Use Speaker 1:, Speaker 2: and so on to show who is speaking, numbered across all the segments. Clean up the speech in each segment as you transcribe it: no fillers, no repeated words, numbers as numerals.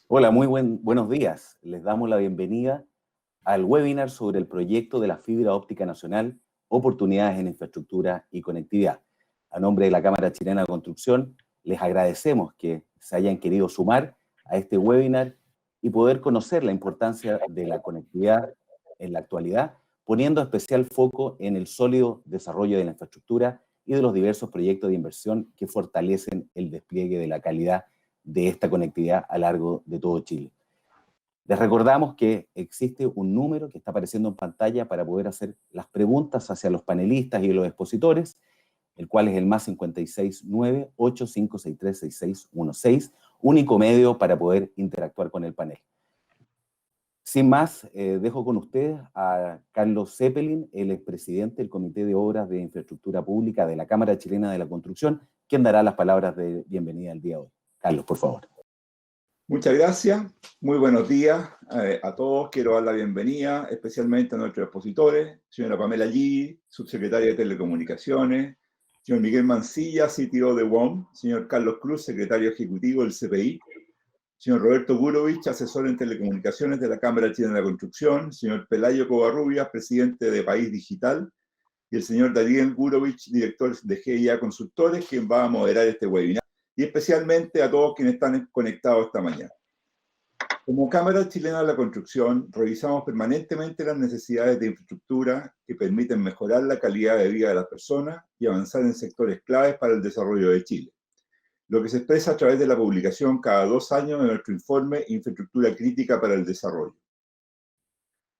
Speaker 1: Hola, buenos días. Les damos la bienvenida al webinar sobre el proyecto de la fibra óptica nacional, oportunidades en infraestructura y conectividad. A nombre de la Cámara Chilena de Construcción, les agradecemos que se hayan querido sumar a este webinar y poder conocer la importancia de la conectividad en la actualidad, poniendo especial foco en el sólido desarrollo de la infraestructura y de los diversos proyectos de inversión que fortalecen el despliegue de la calidad de esta conectividad a lo largo de todo Chile. Les recordamos que existe un número que está apareciendo en pantalla para poder hacer las preguntas hacia los panelistas y los expositores, el cual es el +569 8563 6616, único medio para poder interactuar con el panel. Sin más, dejo con ustedes a Carlos Zeppelin, el expresidente del Comité de Obras de Infraestructura Pública de la Cámara Chilena de la Construcción, quien dará las palabras de bienvenida el día de hoy. Carlos, por favor.
Speaker 2: Muchas gracias, muy buenos días a todos. Quiero dar la bienvenida especialmente a nuestros expositores, señora Pamela Yi, subsecretaria de Telecomunicaciones, señor Miguel Mancilla, CTO de WOM, señor Carlos Cruz, secretario ejecutivo del CPI, señor Roberto Gurovich, asesor en telecomunicaciones de la Cámara Chilena de la Construcción, señor Pelayo Covarrubias, presidente de País Digital, y el señor Daniel Gurovich, director de GIA Consultores, quien va a moderar este webinar, y especialmente a todos quienes están conectados esta mañana. Como Cámara Chilena de la Construcción, revisamos permanentemente las necesidades de infraestructura que permiten mejorar la calidad de vida de las personas y avanzar en sectores claves para el desarrollo de Chile, lo que se expresa a través de la publicación cada 2 años de nuestro informe Infraestructura Crítica para el Desarrollo.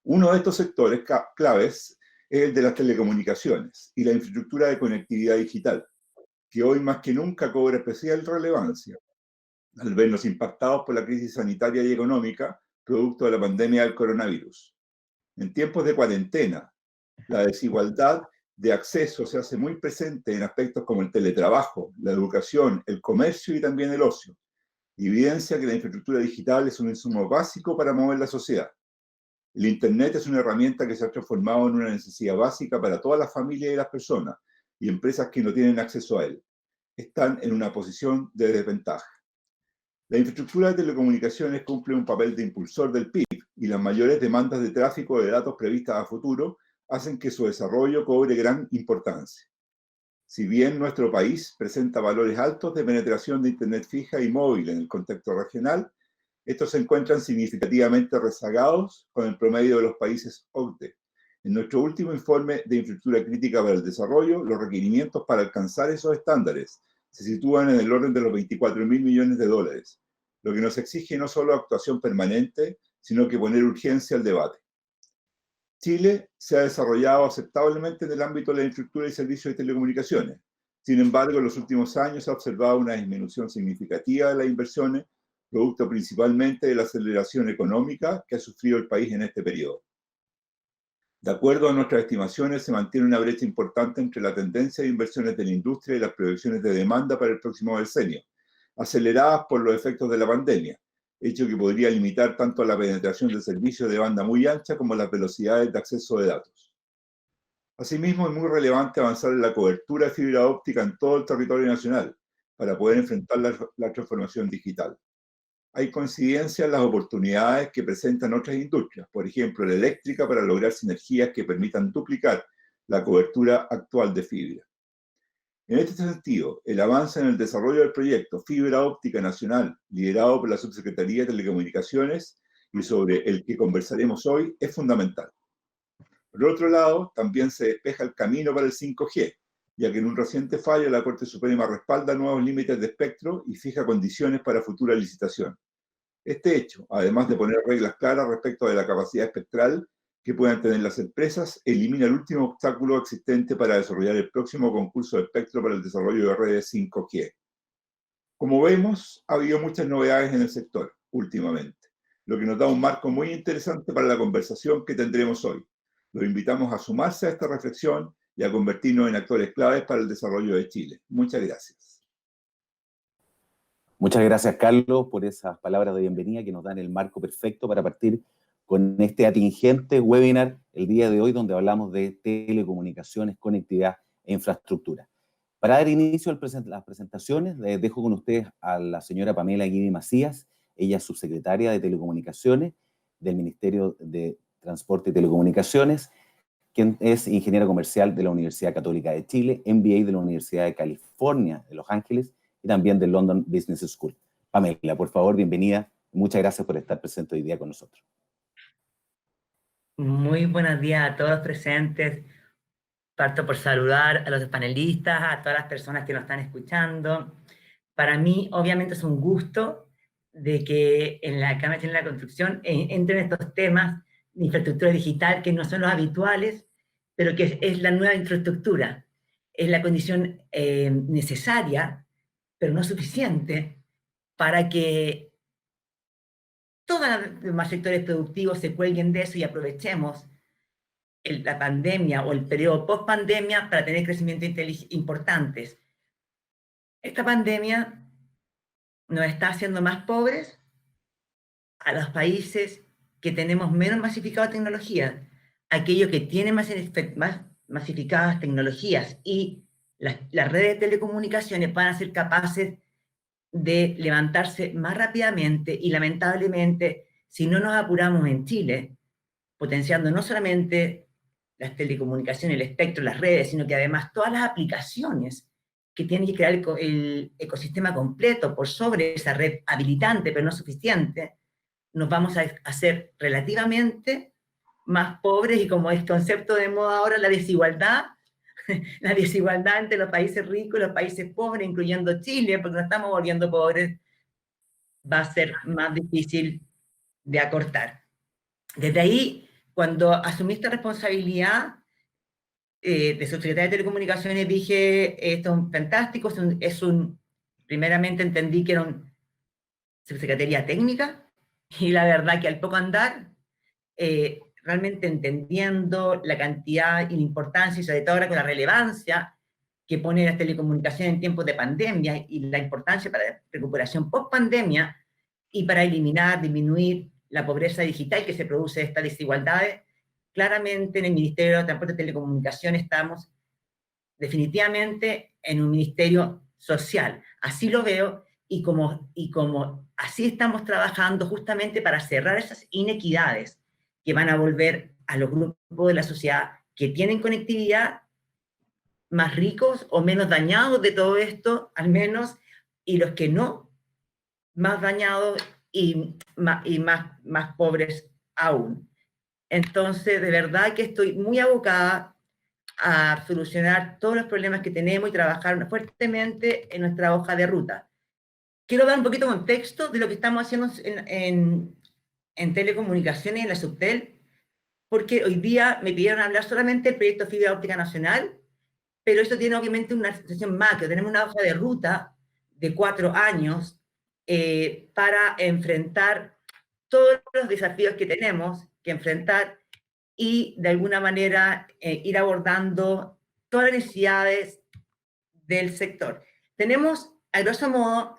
Speaker 2: Uno de estos sectores claves es el de las telecomunicaciones y la infraestructura de conectividad digital, que hoy más que nunca cobra especial relevancia al vernos impactados por la crisis sanitaria y económica producto de la pandemia del coronavirus. En tiempos de cuarentena, la desigualdad de acceso se hace muy presente en aspectos como el teletrabajo, la educación, el comercio y también el ocio. Evidencia que la infraestructura digital es un insumo básico para mover la sociedad. El Internet es una herramienta que se ha transformado en una necesidad básica para todas las familias y las personas, y empresas que no tienen acceso a él están en una posición de desventaja. La infraestructura de telecomunicaciones cumple un papel de impulsor del PIB y las mayores demandas de tráfico de datos previstas a futuro hacen que su desarrollo cobre gran importancia. Si bien nuestro país presenta valores altos de penetración de Internet fija y móvil en el contexto regional, estos se encuentran significativamente rezagados con el promedio de los países OCDE. En nuestro último informe de infraestructura crítica para el desarrollo, los requerimientos para alcanzar esos estándares se sitúan en el orden de los 24.000 millones de dólares, lo que nos exige no solo actuación permanente, sino que poner urgencia al debate. Chile se ha desarrollado aceptablemente en el ámbito de la infraestructura y servicios de telecomunicaciones. Sin embargo, en los últimos años se ha observado una disminución significativa de las inversiones, producto principalmente de la aceleración económica que ha sufrido el país en este periodo. De acuerdo a nuestras estimaciones, se mantiene una brecha importante entre la tendencia de inversiones de la industria y las proyecciones de demanda para el próximo decenio, aceleradas por los efectos de la pandemia, hecho que podría limitar tanto la penetración de servicios de banda muy ancha como las velocidades de acceso de datos. Asimismo, es muy relevante avanzar en la cobertura de fibra óptica en todo el territorio nacional para poder enfrentar la transformación digital. Hay coincidencia en las oportunidades que presentan otras industrias, por ejemplo, la eléctrica, para lograr sinergias que permitan duplicar la cobertura actual de fibra. En este sentido, el avance en el desarrollo del proyecto Fibra Óptica Nacional, liderado por la Subsecretaría de Telecomunicaciones y sobre el que conversaremos hoy, es fundamental. Por otro lado, también se despeja el camino para el 5G, ya que en un reciente fallo la Corte Suprema respalda nuevos límites de espectro y fija condiciones para futura licitación. Este hecho, además de poner reglas claras respecto de la capacidad espectral que puedan tener las empresas, elimina el último obstáculo existente para desarrollar el próximo concurso de espectro para el desarrollo de redes 5G. Como vemos, ha habido muchas novedades en el sector últimamente, lo que nos da un marco muy interesante para la conversación que tendremos hoy. Los invitamos a sumarse a esta reflexión y a convertirnos en actores claves para el desarrollo de Chile. Muchas gracias.
Speaker 1: Muchas gracias, Carlos, por esas palabras de bienvenida que nos dan el marco perfecto para partir con este atingente webinar el día de hoy, donde hablamos de telecomunicaciones, conectividad e infraestructura. Para dar inicio a las presentaciones, les dejo con ustedes a la señora Pamela Guidi Macías. Ella es subsecretaria de Telecomunicaciones del Ministerio de Transporte y Telecomunicaciones, quien es ingeniera comercial de la Universidad Católica de Chile, MBA de la Universidad de California de Los Ángeles y también del London Business School. Pamela, por favor, bienvenida. Muchas gracias por estar presente hoy día con nosotros.
Speaker 3: Muy buenos días a todos los presentes. Parto por saludar a los panelistas, a todas las personas que nos están escuchando. Para mí, obviamente, es un gusto de que en la Cámara Chilena de la Construcción entren estos temas de infraestructura digital que no son los habituales, pero que es la nueva infraestructura. Es la condición necesaria, pero no suficiente, para que todos los demás sectores productivos se cuelguen de eso y aprovechemos la pandemia o el periodo post-pandemia para tener crecimiento importantes. Esta pandemia nos está haciendo más pobres a los países que tenemos menos masificada tecnología, aquellos que tienen más masificadas tecnologías y las redes de telecomunicaciones van a ser capaces de levantarse más rápidamente y lamentablemente, si no nos apuramos en Chile, potenciando no solamente las telecomunicaciones, el espectro, las redes, sino que además todas las aplicaciones que tienen que crear el ecosistema completo por sobre esa red habilitante, pero no suficiente, nos vamos a hacer relativamente más pobres y como es concepto de moda ahora, la desigualdad entre los países ricos y los países pobres, incluyendo Chile, porque nos estamos volviendo pobres, va a ser más difícil de acortar. Desde ahí, cuando asumí esta responsabilidad de subsecretaria de Telecomunicaciones, dije, esto es fantástico, primeramente entendí que era una subsecretaría técnica, y la verdad que al poco andar, realmente entendiendo la cantidad y la importancia, y sobre todo ahora con la relevancia que pone las telecomunicaciones en tiempos de pandemia, y la importancia para la recuperación post-pandemia, y para eliminar, disminuir la pobreza digital que se produce de estas desigualdades, claramente en el Ministerio de Transporte y Telecomunicaciones estamos definitivamente en un ministerio social. Así lo veo, y como así estamos trabajando justamente para cerrar esas inequidades que van a volver a los grupos de la sociedad que tienen conectividad más ricos o menos dañados de todo esto, al menos, y los que no, más dañados y más pobres aún. Entonces, de verdad que estoy muy abocada a solucionar todos los problemas que tenemos y trabajar fuertemente en nuestra hoja de ruta. Quiero dar un poquito de contexto de lo que estamos haciendo en telecomunicaciones, en la Subtel, porque hoy día me pidieron hablar solamente del proyecto Fibra Óptica Nacional, pero esto tiene obviamente una situación macro. Tenemos una hoja de ruta de 4 años para enfrentar todos los desafíos que tenemos que enfrentar y de alguna manera ir abordando todas las necesidades del sector. Tenemos, a grosso modo,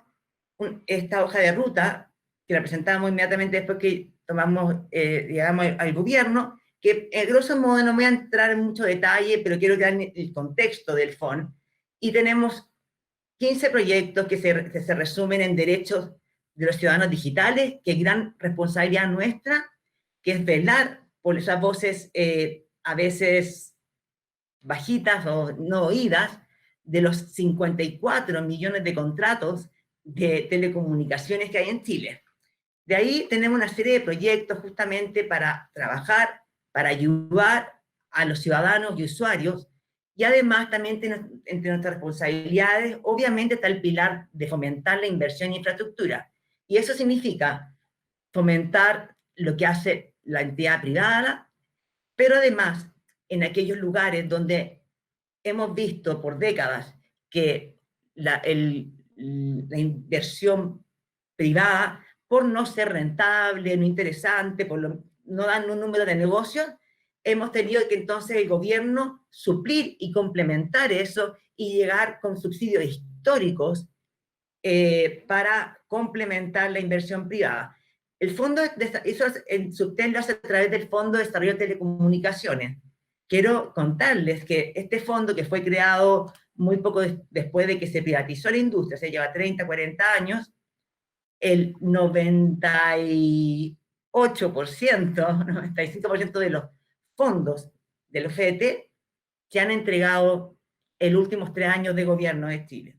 Speaker 3: esta hoja de ruta, que la presentamos inmediatamente después que llegamos al gobierno, que a grosso modo no voy a entrar en mucho detalle, pero quiero dar el contexto del FON, y tenemos 15 proyectos que se resumen en derechos de los ciudadanos digitales, que es gran responsabilidad nuestra, que es velar por esas voces a veces bajitas o no oídas, de los 54 millones de contratos de telecomunicaciones que hay en Chile. De ahí tenemos una serie de proyectos justamente para trabajar, para ayudar a los ciudadanos y usuarios, y además también entre nuestras responsabilidades, obviamente está el pilar de fomentar la inversión en infraestructura, y eso significa fomentar lo que hace la entidad privada, pero además en aquellos lugares donde hemos visto por décadas que la inversión privada, por no ser rentable, no interesante, no dan un número de negocios, hemos tenido que entonces el gobierno suplir y complementar eso y llegar con subsidios históricos para complementar la inversión privada. El fondo, eso en Subtel lo hace a través del Fondo de Desarrollo de Telecomunicaciones. Quiero contarles que este fondo, que fue creado muy poco después de que se privatizó la industria, se lleva 30, 40 años, el 98%, 95% de los fondos de los FET que han entregado en los últimos 3 años de gobierno de Chile.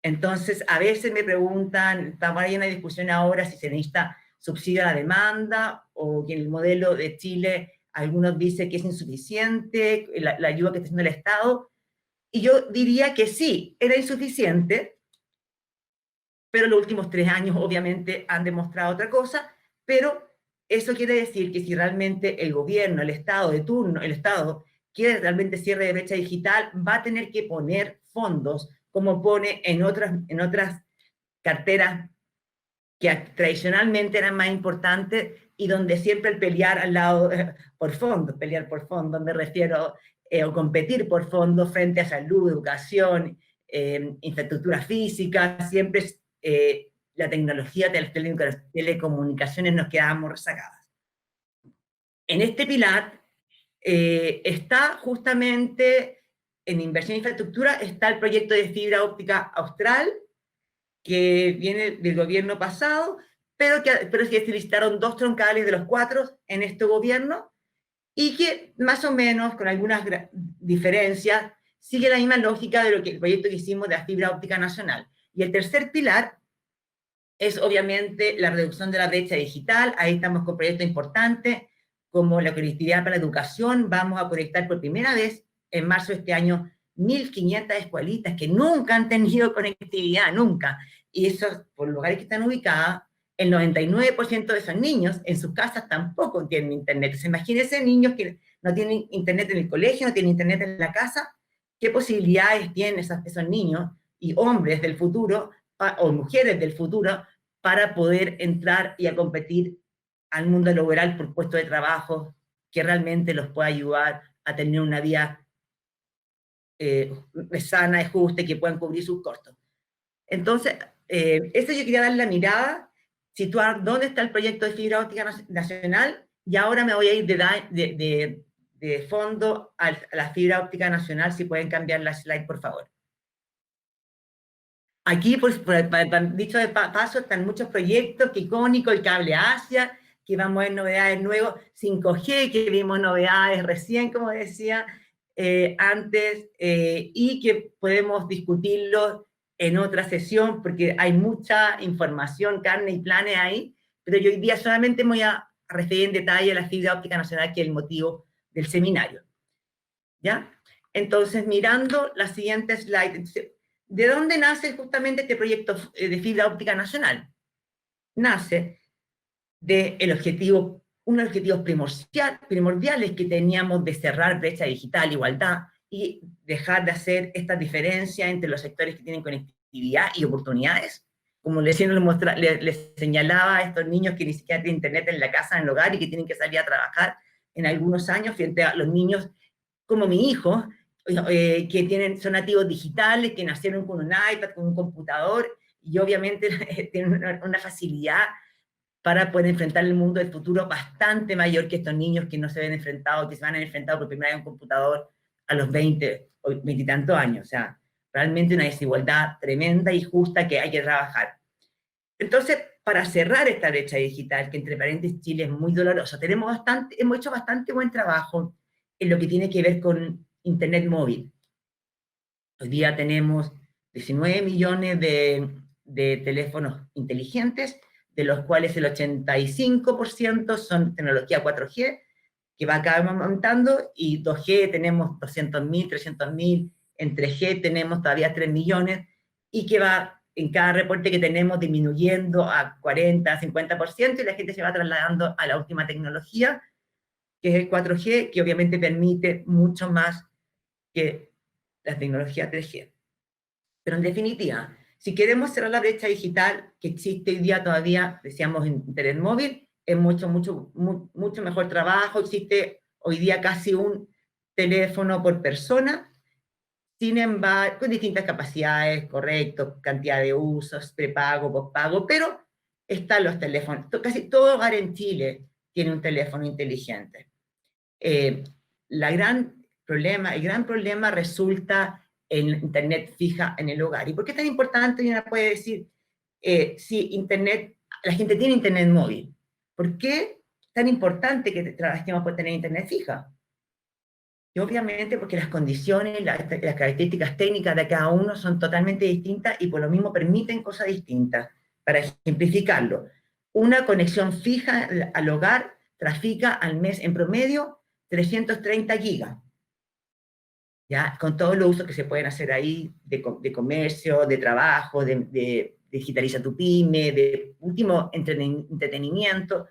Speaker 3: Entonces, a veces me preguntan, estamos ahí en una discusión ahora si se necesita subsidio a la demanda o que el modelo de Chile, algunos dicen que es insuficiente, la ayuda que está haciendo el Estado, y yo diría que sí, era insuficiente, pero los últimos 3 años obviamente han demostrado otra cosa, pero eso quiere decir que si realmente el gobierno, el Estado de turno, el Estado quiere realmente cierre de brecha digital, va a tener que poner fondos como pone en otras carteras que tradicionalmente eran más importantes y donde siempre el pelear al lado por fondos, pelear por fondos, me refiero, o competir por fondos frente a salud, educación, infraestructura física, siempre la tecnología de las telecomunicaciones nos quedábamos rezagadas. En este pilar está justamente en inversión en infraestructura, está el proyecto de fibra óptica austral, que viene del gobierno pasado, pero que se licitaron 2 troncales de los 4 en este gobierno, y que más o menos, con algunas diferencias, sigue la misma lógica de lo que el proyecto que hicimos de la fibra óptica nacional. Y el tercer pilar es obviamente la reducción de la brecha digital. Ahí estamos con proyectos importantes, como la conectividad para la educación. Vamos a conectar por primera vez en marzo de este año 1.500 escuelitas que nunca han tenido conectividad, nunca. Y esos, por lugares que están ubicados, el 99% de esos niños en sus casas tampoco tienen internet. Entonces, imagínense niños que no tienen internet en el colegio, no tienen internet en la casa, ¿qué posibilidades tienen esos niños y hombres del futuro, o mujeres del futuro, para poder entrar y a competir al mundo laboral por puestos de trabajo que realmente los pueda ayudar a tener una vida sana y justa y que puedan cubrir sus costos? Entonces, eso yo quería dar la mirada, situar dónde está el proyecto de fibra óptica nacional, y ahora me voy a ir de fondo a la fibra óptica nacional. Si pueden cambiar la slide, por favor. Aquí, pues, dicho de paso, están muchos proyectos, que icónico, el cable Asia, que vamos a ver novedades nuevas, 5G, que vimos novedades recién, como decía antes, y que podemos discutirlo en otra sesión, porque hay mucha información, carne y planes ahí, pero yo hoy día solamente me voy a referir en detalle a la fibra óptica nacional, que es el motivo del seminario. ¿Ya? Entonces, mirando la siguiente slide, ¿de dónde nace justamente este proyecto de fibra óptica nacional? Nace de uno de los objetivos primordiales que teníamos de cerrar brecha digital, igualdad, y dejar de hacer esta diferencia entre los sectores que tienen conectividad y oportunidades. Como les señalaba a estos niños que ni siquiera tienen internet en la casa, en el hogar, y que tienen que salir a trabajar en algunos años, frente a los niños como mi hijo, que son nativos digitales, que nacieron con un iPad, con un computador, y obviamente tienen una facilidad para poder enfrentar el mundo del futuro bastante mayor que estos niños que no se ven enfrentados, que se van a enfrentar por primera vez a un computador a los 20 o 20 y tantos años. O sea, realmente una desigualdad tremenda y justa que hay que trabajar. Entonces, para cerrar esta brecha digital, que entre paréntesis Chile es muy doloroso, hemos hecho bastante buen trabajo en lo que tiene que ver con Internet móvil. Hoy día tenemos 19 millones de teléfonos inteligentes, de los cuales el 85% son tecnología 4G, que va cada vez aumentando, y 2G tenemos 200.000, 300.000, en 3G tenemos todavía 3 millones, y que va en cada reporte que tenemos disminuyendo a 40, 50%, y la gente se va trasladando a la última tecnología, que es el 4G, que obviamente permite mucho más que la tecnología 3G. Pero en definitiva, si queremos cerrar la brecha digital que existe hoy día todavía, decíamos, en Internet móvil, es mucho mejor trabajo. Existe hoy día casi un teléfono por persona, sin embargo, con distintas capacidades, correcto, cantidad de usos, prepago, postpago, pero están los teléfonos. Casi todo hogar en Chile tiene un teléfono inteligente. El gran problema resulta en Internet fija en el hogar. ¿Y por qué es tan importante? Y uno puede decir, si Internet, la gente tiene Internet móvil, ¿por qué es tan importante que trabajemos por tener Internet fija? Y obviamente porque las condiciones, las características técnicas de cada uno son totalmente distintas y por lo mismo permiten cosas distintas. Para ejemplificarlo, una conexión fija al hogar trafica al mes en promedio 330 gigas. ¿Ya? Con todos los usos que se pueden hacer ahí, de comercio, de trabajo, de digitaliza tu pyme, de último entretenimiento.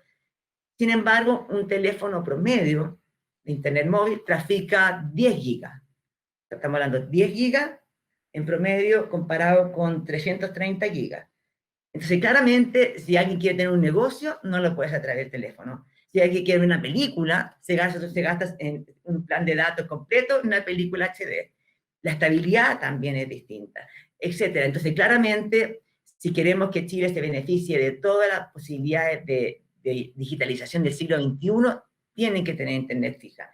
Speaker 3: Sin embargo, un teléfono promedio de internet móvil trafica 10 gigas. Estamos hablando de 10 gigas en promedio comparado con 330 gigas. Entonces, claramente, si alguien quiere tener un negocio, no lo puedes a través del teléfono. Si alguien quiere ver una película, se gasta en un plan de datos completo en una película HD. La estabilidad también es distinta, etc. Entonces, claramente, si queremos que Chile se beneficie de todas las posibilidades de digitalización del siglo XXI, tienen que tener Internet fija.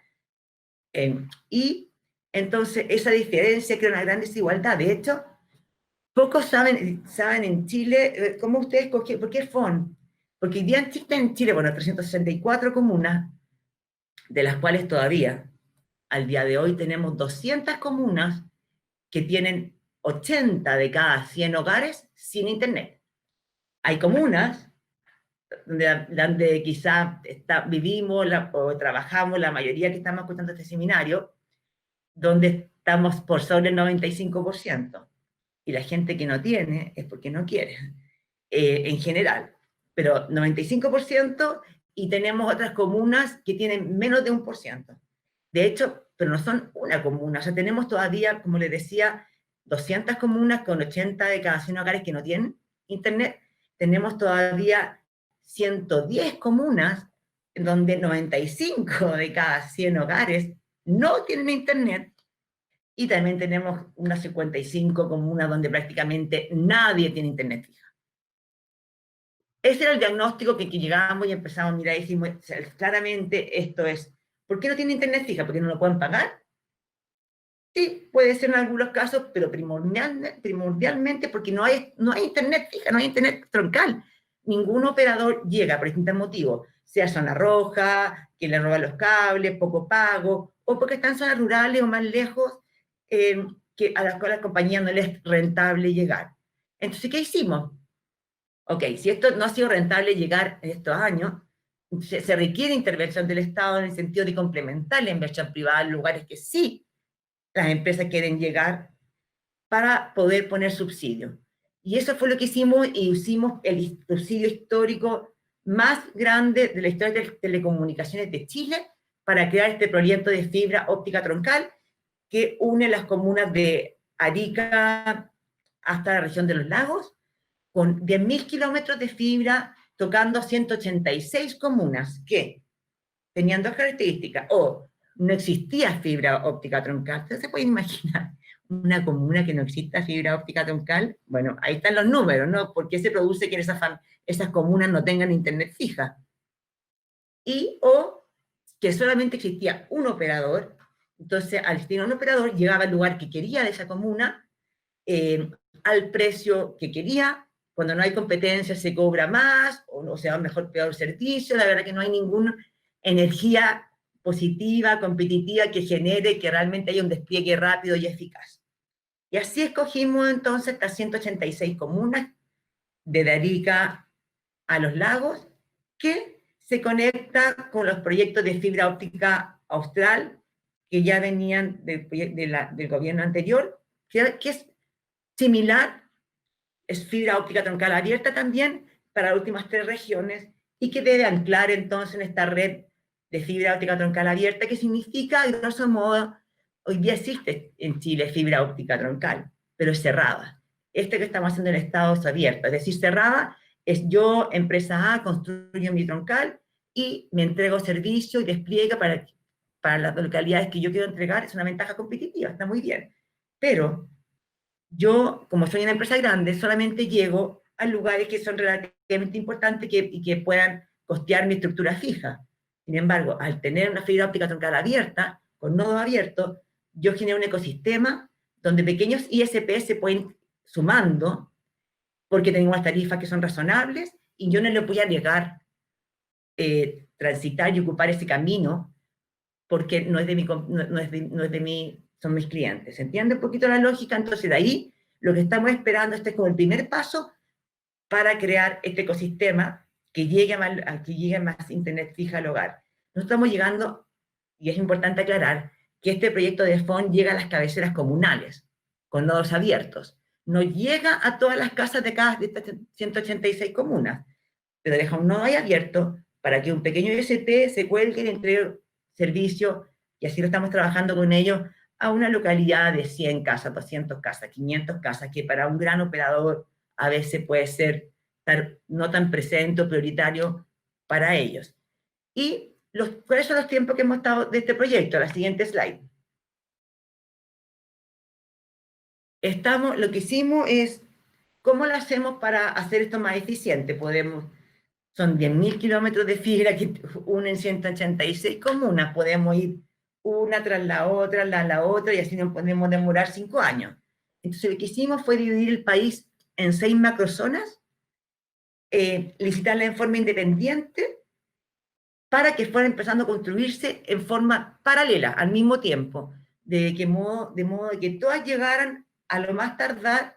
Speaker 3: Y entonces, esa diferencia crea una gran desigualdad. De hecho, pocos saben en Chile cómo ustedes escogieron, ¿por qué FON? Porque hoy día existen en Chile, bueno, 364 comunas, de las cuales todavía, al día de hoy, tenemos 200 comunas que tienen 80 de cada 100 hogares sin Internet. Hay comunas donde quizá vivimos o trabajamos, la mayoría que estamos escuchando este seminario, donde estamos por sobre el 95%. Y la gente que no tiene es porque no quiere, en general. Pero 95%, y tenemos otras comunas que tienen menos de 1%. De hecho, pero no son una comuna, o sea, tenemos todavía, como les decía, 200 comunas con 80 de cada 100 hogares que no tienen Internet. Tenemos todavía 110 comunas en donde 95 de cada 100 hogares no tienen Internet. Y también tenemos unas 55 comunas donde prácticamente nadie tiene Internet fija. Ese era el diagnóstico que llegamos y empezamos a mirar y dijimos, claramente esto es, ¿por qué no tiene Internet fija? ¿Porque no lo pueden pagar? Sí, puede ser en algunos casos, pero primordialmente porque no hay Internet fija, no hay Internet troncal. Ningún operador llega por distintos motivos, sea zona roja, que le roban los cables, poco pago, o porque están en zonas rurales o más lejos, que a las cuales la compañía no les es rentable llegar. Entonces, ¿qué hicimos? Ok, si esto no ha sido rentable llegar en estos años, se requiere intervención del Estado en el sentido de complementar la inversión privada en lugares que sí las empresas quieren llegar para poder poner subsidios. Y eso fue lo que hicimos, y hicimos el subsidio histórico más grande de la historia de telecomunicaciones de Chile para crear este proyecto de fibra óptica troncal que une las comunas de Arica hasta la región de los lagos, con 10.000 kilómetros de fibra, tocando 186 comunas que tenían dos características: o no existía fibra óptica troncal. Ustedes se pueden imaginar una comuna que no exista fibra óptica troncal. Bueno, ahí están los números, ¿no? ¿Por qué se produce que esas comunas no tengan internet fija? O que solamente existía un operador. Entonces, al existir un operador, llegaba al lugar que quería de esa comuna, al precio que quería. Cuando no hay competencia se cobra más, o sea, mejor, peor servicio. La verdad que no hay ninguna energía positiva, competitiva, que genere que realmente haya un despliegue rápido y eficaz. Y así escogimos entonces estas 186 comunas, de Arica a los lagos, que se conecta con los proyectos de fibra óptica austral que ya venían del gobierno anterior, que es similar, es fibra óptica troncal abierta también para las últimas 3 regiones, y que debe anclar entonces en esta red de fibra óptica troncal abierta, que significa, de grosso modo, hoy día existe en Chile fibra óptica troncal, pero es cerrada. Este que estamos haciendo en el Estado es abierto, es decir, cerrada es yo, empresa A, construyo mi troncal y me entrego servicio y despliega para las localidades que yo quiero entregar. Es una ventaja competitiva, está muy bien. Pero yo, como soy una empresa grande, solamente llego a lugares que son relativamente importantes y que puedan costear mi estructura fija. Sin embargo, al tener una fibra óptica troncal abierta, con nodos abiertos, yo genero un ecosistema donde pequeños ISP se pueden sumando, porque tenemos tarifas que son razonables y yo no le voy a negar transitar y ocupar ese camino porque no es de mi, son mis clientes. ¿Se entiende un poquito la lógica? Entonces, de ahí, lo que estamos esperando, este es como el primer paso para crear este ecosistema que llegue más internet fija al hogar. Nosotros estamos llegando, y es importante aclarar, que este proyecto de FON llega a las cabeceras comunales, con nodos abiertos. No llega a todas las casas de cada de estas 186 comunas, pero deja un nodo ahí abierto para que un pequeño ISP se cuelgue y entregue servicio, y así lo estamos trabajando con ellos, a una localidad de 100 casas, 200 casas, 500 casas, que para un gran operador a veces puede ser no tan presente o prioritario para ellos. ¿Y cuáles son los tiempos que hemos estado de este proyecto? La siguiente slide. Lo que hicimos es, ¿cómo lo hacemos para hacer esto más eficiente? Son 10.000 kilómetros de fibra que unen 186 comunas, podemos ir una tras la otra, y así nos podemos demorar 5 años. Entonces lo que hicimos fue dividir el país en 6 macrozonas, licitarla en forma independiente, para que fuera empezando a construirse en forma paralela, al mismo tiempo, de modo que todas llegaran a lo más tardar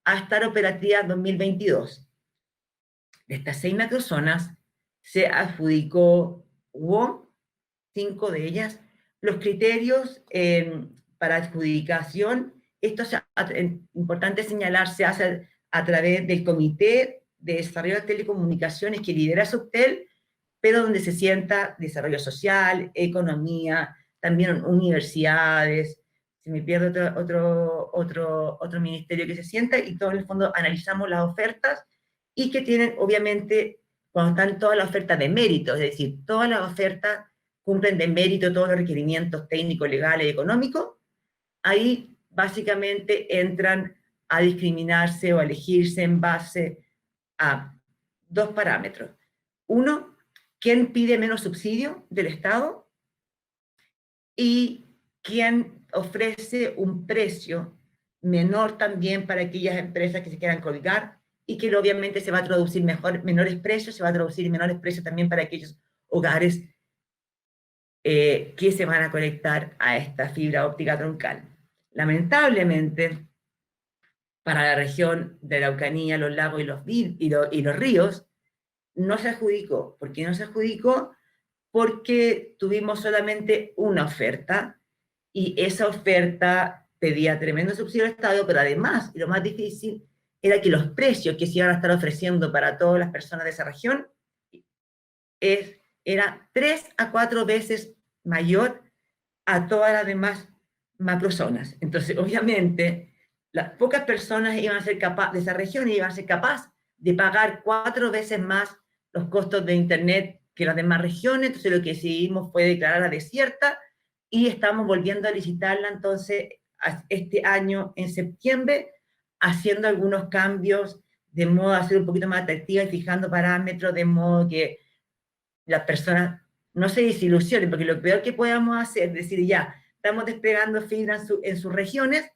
Speaker 3: a estar operativas 2022. De estas 6 macrozonas se adjudicó WOM, 5 de ellas. Los criterios para adjudicación, esto es importante señalar, se hace a través del Comité de Desarrollo de Telecomunicaciones que lidera Subtel, pero donde se sienta desarrollo social, economía, también universidades, si me pierdo otro ministerio que se sienta, y todo en el fondo analizamos las ofertas, y que tienen, obviamente, cuando están todas las ofertas de mérito, es decir, todas las ofertas cumplen de mérito todos los requerimientos técnicos, legales y económicos, ahí básicamente entran a discriminarse o a elegirse en base a 2 parámetros. Uno, quién pide menos subsidio del Estado y quién ofrece un precio menor también para aquellas empresas que se quieran colgar, y que obviamente se va a traducir menores precios, se va a traducir menores precios también para aquellos hogares que se van a conectar a esta fibra óptica troncal. Lamentablemente, para la región de la Araucanía, los lagos y los ríos, no se adjudicó. ¿Por qué no se adjudicó? Porque tuvimos solamente una oferta, y esa oferta pedía tremendo subsidio al Estado, pero además, y lo más difícil, era que los precios que se iban a estar ofreciendo para todas las personas de esa región era 3 a 4 veces mayor a todas las demás macrozonas. Entonces, obviamente, las pocas personas iban a ser capaces de esa región iban a ser capaces de pagar 4 veces más los costos de Internet que las demás regiones. Entonces, lo que decidimos fue declararla desierta, y estamos volviendo a licitarla entonces este año en septiembre, haciendo algunos cambios de modo a ser un poquito más atractiva y fijando parámetros de modo que las personas no se desilusionen, porque lo peor que podamos hacer es decir, ya, estamos desplegando fibra en sus regiones,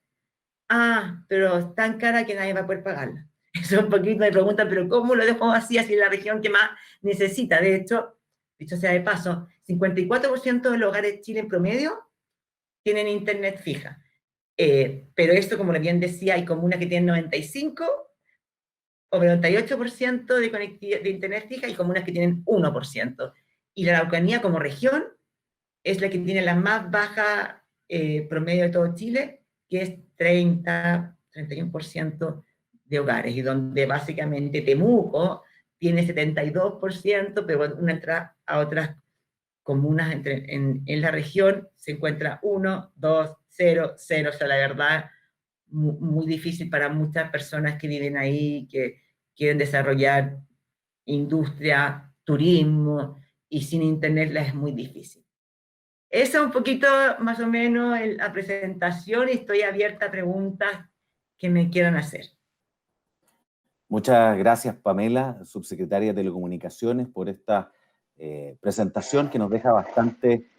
Speaker 3: pero es tan cara que nadie va a poder pagarla. Eso es un poquito de pregunta, pero ¿cómo lo dejo así es la región que más necesita? De hecho, dicho sea de paso, 54% de los hogares de Chile en promedio tienen internet fija. Pero esto, como bien decía, hay comunas que tienen 95 o 98% de internet fija, y comunas que tienen 1%. Y la Araucanía como región es la que tiene la más baja promedio de todo Chile, que es 31% de hogares, y donde básicamente Temuco tiene 72%, pero una entrada a otras comunas en la región se encuentra 1, 2, 0, 0, o sea, la verdad, muy difícil para muchas personas que viven ahí, que quieren desarrollar industria, turismo, y sin internet les es muy difícil. Esa es un poquito más o menos la presentación, y estoy abierta a preguntas que me quieran hacer.
Speaker 1: Muchas gracias, Pamela, subsecretaria de Telecomunicaciones, por esta presentación que nos deja bastante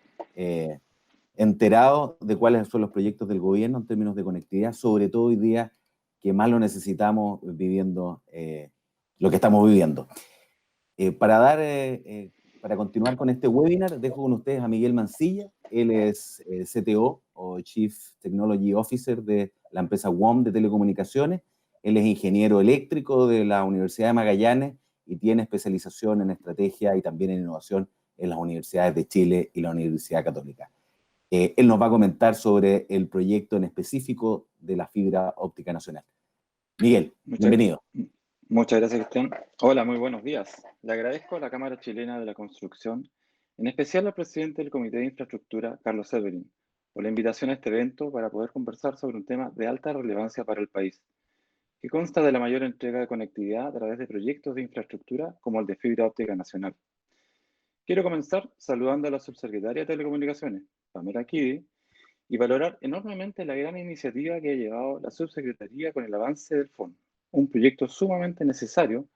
Speaker 1: enterados de cuáles son los proyectos del gobierno en términos de conectividad, sobre todo hoy día que más lo necesitamos viviendo lo que estamos viviendo. Para continuar con este webinar, dejo con ustedes a Miguel Mancilla. Él es CTO o Chief Technology Officer de la empresa WOM de telecomunicaciones. Él es ingeniero eléctrico de la Universidad de Magallanes y tiene especialización en estrategia y también en innovación en las universidades de Chile y la Universidad Católica. Él nos va a comentar sobre el proyecto en específico de la fibra óptica nacional. Miguel, bienvenido.
Speaker 4: Muchas gracias, Cristian. Hola, muy buenos días. Le agradezco a la Cámara Chilena de la Construcción, en especial al presidente del Comité de Infraestructura, Carlos Severin, por la invitación a este evento para poder conversar sobre un tema de alta relevancia para el país, que consta de la mayor entrega de conectividad a través de proyectos de infraestructura como el de fibra óptica nacional. Quiero comenzar saludando a la subsecretaria de Telecomunicaciones, Pamela Kiddy, y valorar enormemente la gran iniciativa que ha llevado la subsecretaría con el avance del FON, un proyecto sumamente necesario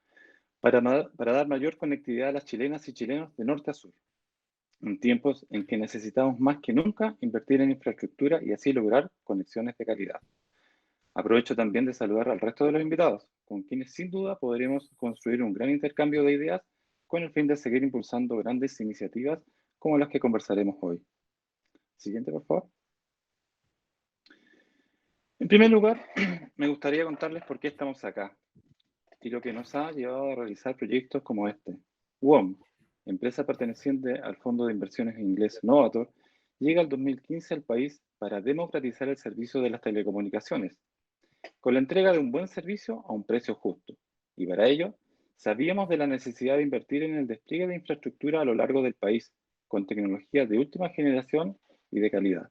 Speaker 4: para dar mayor conectividad a las chilenas y chilenos de norte a sur, en tiempos en que necesitamos más que nunca invertir en infraestructura y así lograr conexiones de calidad. Aprovecho también de saludar al resto de los invitados, con quienes sin duda podremos construir un gran intercambio de ideas con el fin de seguir impulsando grandes iniciativas como las que conversaremos hoy. Siguiente, por favor. En primer lugar, me gustaría contarles por qué estamos acá y lo que nos ha llevado a realizar proyectos como este. WOM, empresa perteneciente al fondo de inversiones en inglés Novator, llega al 2015 al país para democratizar el servicio de las telecomunicaciones, con la entrega de un buen servicio a un precio justo. Y para ello, sabíamos de la necesidad de invertir en el despliegue de infraestructura a lo largo del país, con tecnologías de última generación y de calidad.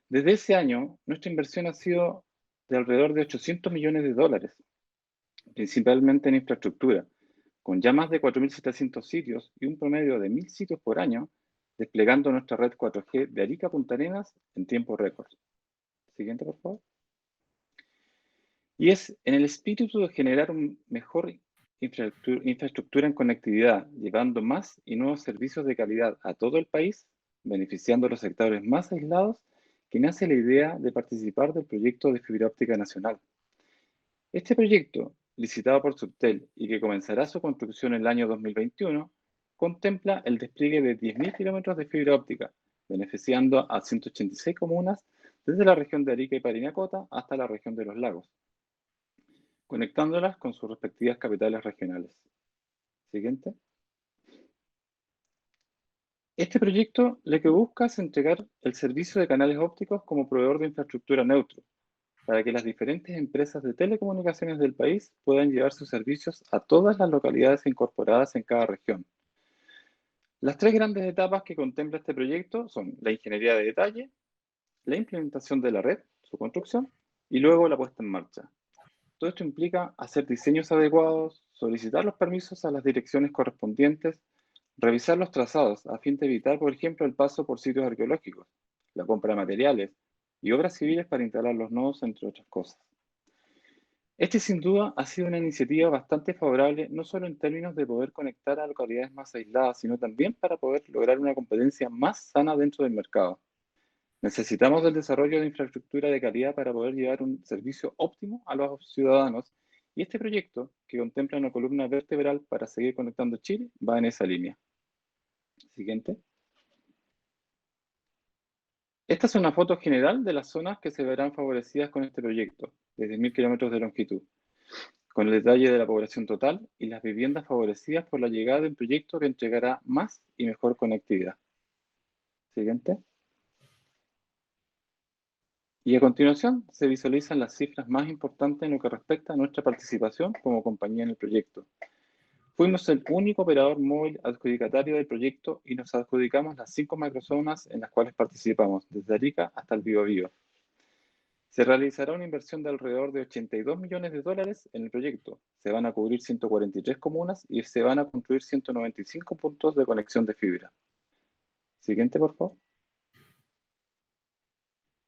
Speaker 4: Desde ese año, nuestra inversión ha sido de alrededor de $800 millones, principalmente en infraestructura, con ya más de 4.700 sitios y un promedio de 1.000 sitios por año, desplegando nuestra red 4G de Arica a Punta Arenas en tiempo récord. Siguiente, por favor. Y es en el espíritu de generar una mejor infraestructura en conectividad, llevando más y nuevos servicios de calidad a todo el país, beneficiando a los sectores más aislados, que nace la idea de participar del proyecto de fibra óptica nacional. Este proyecto, licitado por Subtel y que comenzará su construcción en el año 2021, contempla el despliegue de 10.000 kilómetros de fibra óptica, beneficiando a 186 comunas desde la región de Arica y Parinacota hasta la región de Los Lagos, conectándolas con sus respectivas capitales regionales. Siguiente. Este proyecto lo que busca es entregar el servicio de canales ópticos como proveedor de infraestructura neutro, para que las diferentes empresas de telecomunicaciones del país puedan llevar sus servicios a todas las localidades incorporadas en cada región. Las tres grandes etapas que contempla este proyecto son la ingeniería de detalle, la implementación de la red, su construcción, y luego la puesta en marcha. Todo esto implica hacer diseños adecuados, solicitar los permisos a las direcciones correspondientes, revisar los trazados a fin de evitar, por ejemplo, el paso por sitios arqueológicos, la compra de materiales y obras civiles para instalar los nodos, entre otras cosas. Este sin duda ha sido una iniciativa bastante favorable, no solo en términos de poder conectar a localidades más aisladas, sino también para poder lograr una competencia más sana dentro del mercado. Necesitamos del desarrollo de infraestructura de calidad para poder llevar un servicio óptimo a los ciudadanos, y este proyecto, que contempla una columna vertebral para seguir conectando Chile, va en esa línea. Siguiente. Esta es una foto general de las zonas que se verán favorecidas con este proyecto, de 10.000 kilómetros de longitud, con el detalle de la población total y las viviendas favorecidas por la llegada de un proyecto que entregará más y mejor conectividad. Siguiente. Y a continuación se visualizan las cifras más importantes en lo que respecta a nuestra participación como compañía en el proyecto. Fuimos el único operador móvil adjudicatario del proyecto y nos adjudicamos las 5 macrozonas en las cuales participamos, desde Arica hasta el Biobío. Se realizará una inversión de alrededor de $82 millones en el proyecto. Se van a cubrir 143 comunas y se van a construir 195 puntos de conexión de fibra. Siguiente, por favor.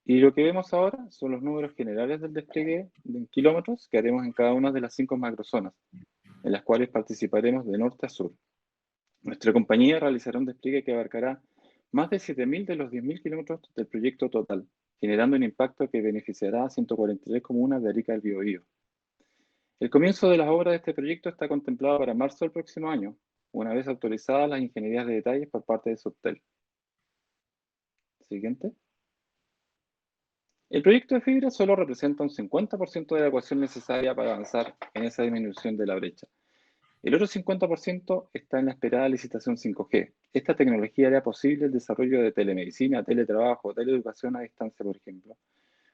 Speaker 4: Y lo que vemos ahora son los números generales del despliegue en kilómetros que haremos en cada una de las 5 macrozonas, en las cuales participaremos de norte a sur. Nuestra compañía realizará un despliegue que abarcará más de 7.000 de los 10.000 kilómetros del proyecto total, generando un impacto que beneficiará a 143 comunas de Arica del Biobío. El comienzo de las obras de este proyecto está contemplado para marzo del próximo año, una vez autorizadas las ingenierías de detalles por parte de Subtel. Siguiente. El proyecto de fibra solo representa un 50% de la ecuación necesaria para avanzar en esa disminución de la brecha. El otro 50% está en la esperada licitación 5G. Esta tecnología hará posible el desarrollo de telemedicina, teletrabajo, teleeducación a distancia, por ejemplo,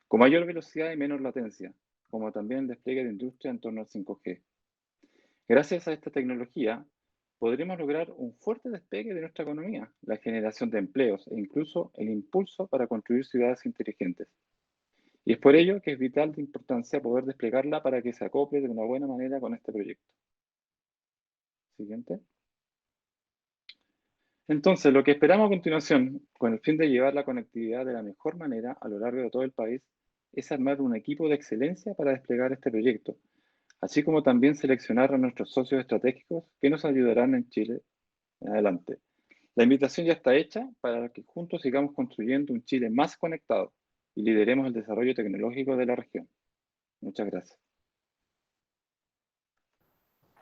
Speaker 4: con mayor velocidad y menor latencia, como también el despliegue de industria en torno al 5G. Gracias a esta tecnología, podremos lograr un fuerte despegue de nuestra economía, la generación de empleos e incluso el impulso para construir ciudades inteligentes. Y es por ello que es vital de importancia poder desplegarla para que se acople de una buena manera con este proyecto. Siguiente. Entonces, lo que esperamos a continuación, con el fin de llevar la conectividad de la mejor manera a lo largo de todo el país, es armar un equipo de excelencia para desplegar este proyecto, así como también seleccionar a nuestros socios estratégicos que nos ayudarán en Chile en adelante. La invitación ya está hecha para que juntos sigamos construyendo un Chile más conectado y lideremos el desarrollo tecnológico de la región. Muchas gracias.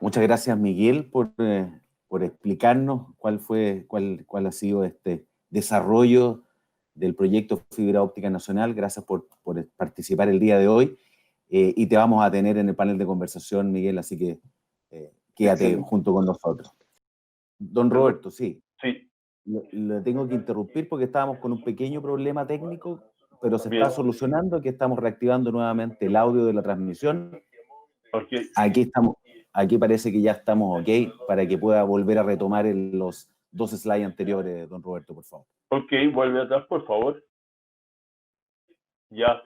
Speaker 1: Muchas gracias, Miguel, por explicarnos cuál ha sido este desarrollo del proyecto Fibra Óptica Nacional. Gracias por participar el día de hoy. Y te vamos a tener en el panel de conversación, Miguel, así que quédate
Speaker 2: Excelente.
Speaker 1: junto con nosotros. Don Roberto, sí.
Speaker 5: Sí,
Speaker 1: Le tengo que interrumpir porque estábamos con un pequeño problema técnico, pero se
Speaker 5: bien.
Speaker 1: está solucionando, que estamos reactivando nuevamente el audio de la transmisión.
Speaker 5: Ok,
Speaker 1: Aquí parece que ya estamos ok para que pueda volver a retomar los 2 slides anteriores, don Roberto, por favor.
Speaker 5: ok, vuelve atrás, por favor. Ya.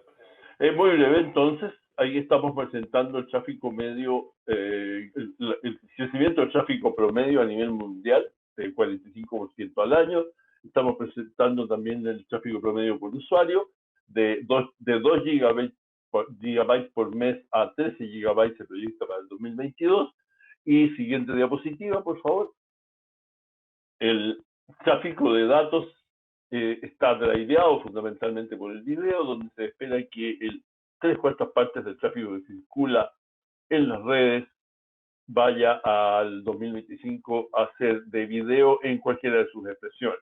Speaker 5: Muy breve, entonces, ahí estamos presentando el tráfico medio, el crecimiento del tráfico promedio a nivel mundial, del 45% al año. Estamos presentando también el tráfico promedio por usuario, de 2 gigabytes por mes a 13 gigabytes se proyecta para el 2022. Y siguiente diapositiva, por favor. El tráfico de datos está driveado fundamentalmente por el video, donde se espera que 3/4 partes del tráfico que circula en las redes vaya al 2025 a ser de video en cualquiera de sus expresiones,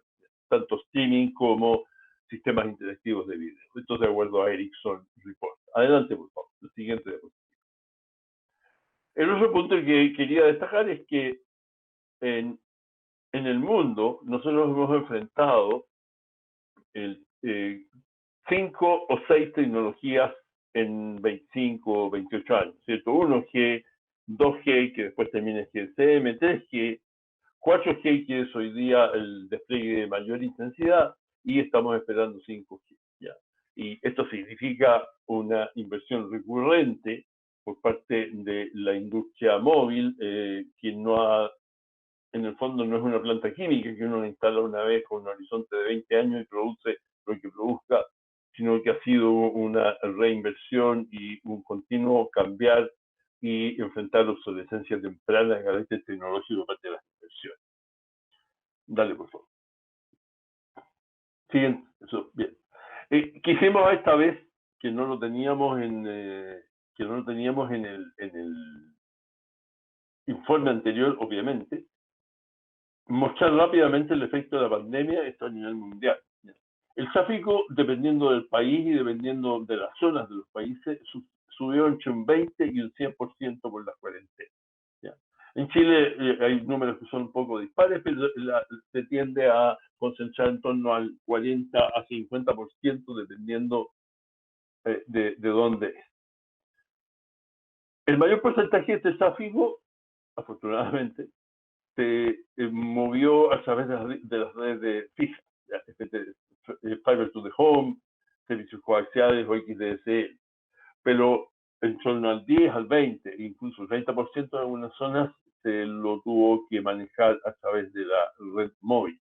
Speaker 5: tanto streaming como sistemas interactivos de video. Esto de acuerdo a Ericsson Report. Adelante, por favor. El siguiente diapositiva. El otro punto que quería destacar es que en el mundo nosotros hemos enfrentado 5 o 6 tecnologías en 25 o 28 años, ¿cierto? 1G, 2G, que después termina en GSM, 3G, 4G, que es hoy día el despliegue de mayor intensidad, y estamos esperando 5G. ¿Ya? Y esto significa una inversión recurrente por parte de la industria móvil, que en el fondo no es una planta química que uno la instala una vez con un horizonte de 20 años y produce lo que produzca, sino que ha sido una reinversión y un continuo cambiar y enfrentar la obsolescencia temprana de carácter tecnológico parte de las inversiones. Dale, por favor. Siguiente, eso, bien. Quisimos esta vez, que no lo teníamos en el informe anterior, obviamente, mostrar rápidamente el efecto de la pandemia, esto a nivel mundial. El tráfico, dependiendo del país y dependiendo de las zonas de los países, subió entre un 20 y un 100% por las cuarentenas. ¿Ya? En Chile hay números que son un poco dispares, pero se tiende a concentrar en torno al 40 a 50%, dependiendo de dónde es. El mayor porcentaje de este tráfico, afortunadamente, se movió a través de las redes de fija, Fiber to the Home, servicios coaxiales o XDSL, pero en torno al 10, al 20, incluso el 30% de algunas zonas se lo tuvo que manejar a través de la red móvil.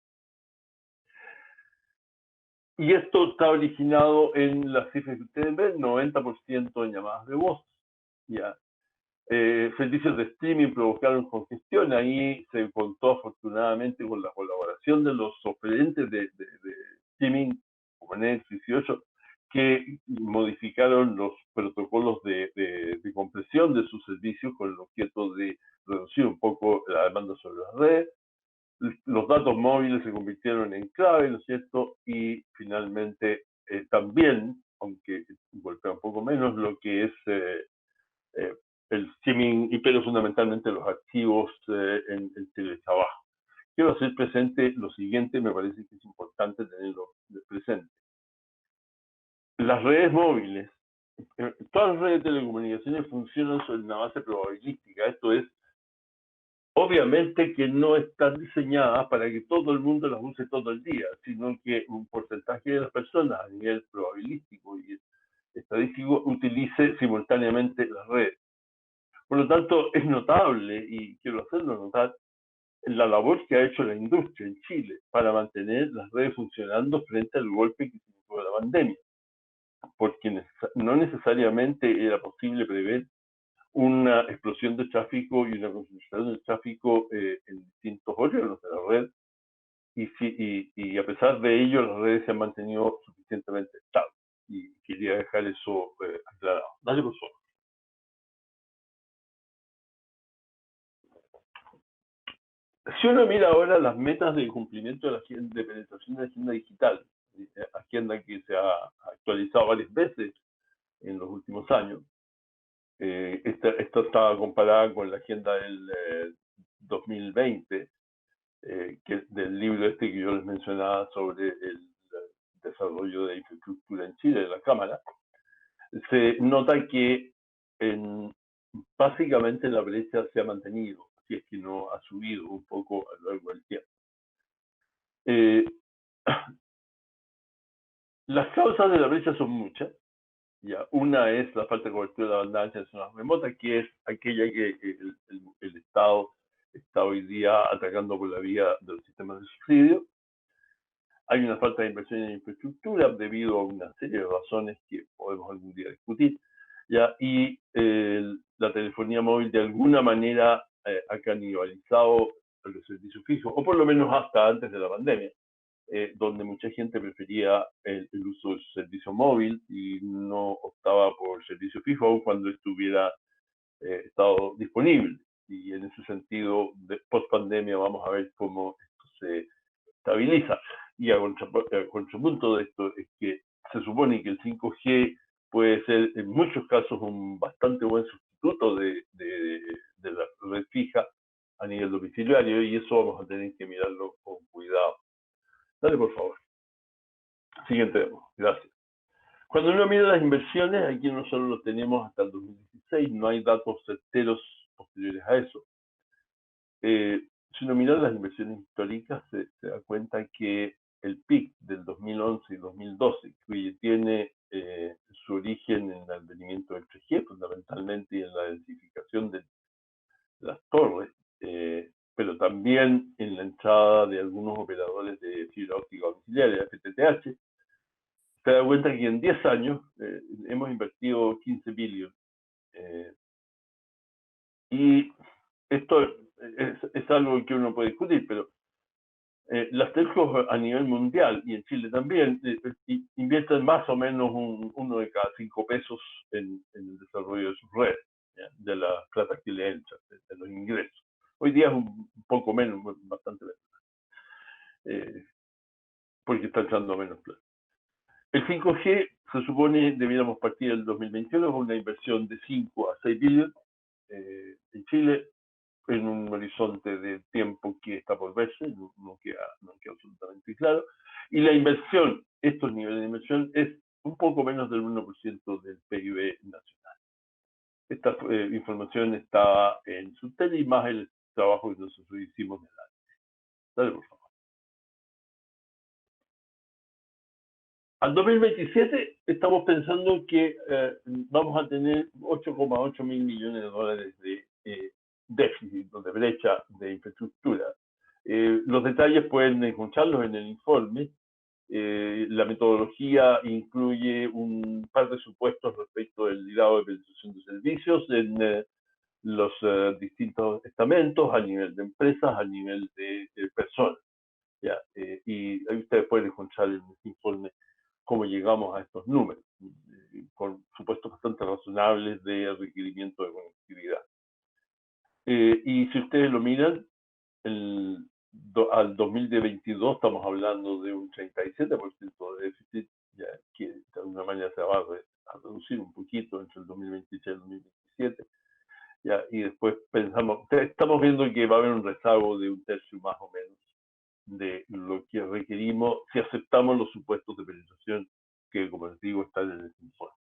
Speaker 5: Y esto está originado en las cifras que ustedes ven, 90% en llamadas de voz. ¿Ya? Servicios de streaming provocaron congestión. Ahí se contó afortunadamente con la colaboración de los oferentes de streaming como Netflix y otros, que modificaron los protocolos de compresión de sus servicios con el objeto de reducir un poco la demanda sobre las redes. Los datos móviles se convirtieron en clave, ¿no es cierto? Y finalmente también, aunque golpea un poco menos, lo que es el streaming, pero fundamentalmente los archivos en teletrabajo. Quiero hacer presente lo siguiente, me parece que es importante tenerlo presente. Las redes móviles, todas las redes de telecomunicaciones funcionan sobre una base probabilística. Esto es, obviamente que no están diseñadas para que todo el mundo las use todo el día, sino que un porcentaje de las personas a nivel probabilístico y estadístico utilice simultáneamente las redes. Por lo tanto, es notable, y quiero hacerlo notar, la labor que ha hecho la industria en Chile para mantener las redes funcionando frente al golpe que significó la pandemia, porque no necesariamente era posible prever una explosión de tráfico y una concentración de tráfico en distintos órganos de la red, y a pesar de ello las redes se han mantenido suficientemente estables, y quería dejar eso aclarado. Dale, por favor. Si uno mira ahora las metas de cumplimiento de la de penetración de la agenda digital, agenda que se ha actualizado varias veces en los últimos años, esta estaba comparada con la agenda del 2020, del libro este que yo les mencionaba sobre el desarrollo de infraestructura en Chile, de la Cámara. Se nota que básicamente la brecha se ha mantenido, si es que no ha subido un poco a lo largo del tiempo. Las causas de la brecha son muchas. Ya, una es la falta de cobertura de la banda ancha en zonas remotas, que es aquella que el Estado está hoy día atacando por la vía de los sistemas de subsidio. Hay una falta de inversión en infraestructura debido a una serie de razones que podemos algún día discutir. ¿Ya? Y la telefonía móvil de alguna manera ha canibalizado los servicios fijos, o por lo menos hasta antes de la pandemia, donde mucha gente prefería el uso de su servicio móvil y no optaba por servicio fijo, aun cuando estuviera estado disponible. Y en ese sentido, post pandemia, vamos a ver cómo esto se estabiliza. Y a contrapunto de esto es que se supone que el 5G puede ser en muchos casos un bastante buen sustituto de la red fija a nivel domiciliario, y eso vamos a tener que mirarlo con cuidado. Dale, por favor. Siguiente demo. Gracias. Cuando uno mira las inversiones, aquí nosotros lo tenemos hasta el 2016, no hay datos certeros posteriores a eso. Si uno mira las inversiones históricas, se da cuenta que el PIC del 2011 y 2012, que tiene su origen en el advenimiento del 3G, fundamentalmente, y en la densificación de las torres, pero también en la entrada de algunos operadores de fibra óptica domiciliaria, FTTH, se da cuenta que en 10 años hemos invertido 15 billones. Y esto es algo que uno puede discutir, pero las telcos a nivel mundial, y en Chile también, invierten más o menos uno de cada 5 pesos en el desarrollo de sus redes, ¿ya? De las plata que le entran, de los ingresos. Hoy día es un poco menos, bastante menos, porque está entrando menos plata. El 5G se supone debiéramos partir del 2021 con una inversión de 5 a 6 billones en Chile, en un horizonte de tiempo que está por verse, no queda absolutamente claro. Y la inversión, estos niveles de inversión, es un poco menos del 1% del PIB nacional. Esta información está en Subtel y más el trabajo que nosotros hicimos en el año. Dale, por favor. Al 2027 estamos pensando que vamos a tener 8,8 mil millones de dólares de déficit o de brecha de infraestructura. Los detalles pueden encontrarlos en el informe. La metodología incluye un par de supuestos respecto del grado de penetración de servicios en los distintos estamentos, a nivel de empresas, a nivel de personas. ¿Ya? Y ahí ustedes pueden encontrar en este informe cómo llegamos a estos números, con supuestos bastante razonables de requerimiento de conectividad. Y si ustedes lo miran, al 2022 estamos hablando de un 37% de déficit, ya que de alguna manera se va a reducir un poquito entre el 2026 y el 2027. Ya, y después estamos viendo que va a haber un rezago de un tercio más o menos de lo que requerimos si aceptamos los supuestos de penetración que, como les digo, están en el informe.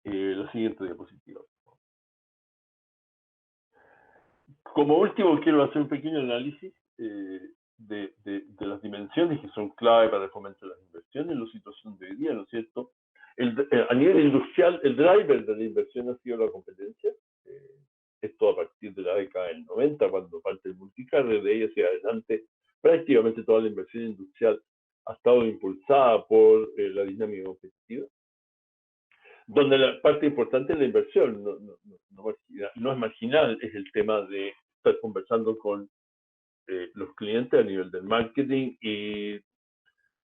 Speaker 5: La siguiente diapositiva. Como último, quiero hacer un pequeño análisis de las dimensiones que son clave para el fomento de las inversiones en la situación de hoy día, ¿no es cierto? A nivel industrial, el driver de la inversión ha sido la competencia. Esto a partir de la década del 90, cuando parte el multicarrier, de ahí hacia adelante, prácticamente toda la inversión industrial ha estado impulsada por la dinámica competitiva, donde la parte importante de la inversión no es marginal, es el tema de estar conversando con los clientes a nivel del marketing y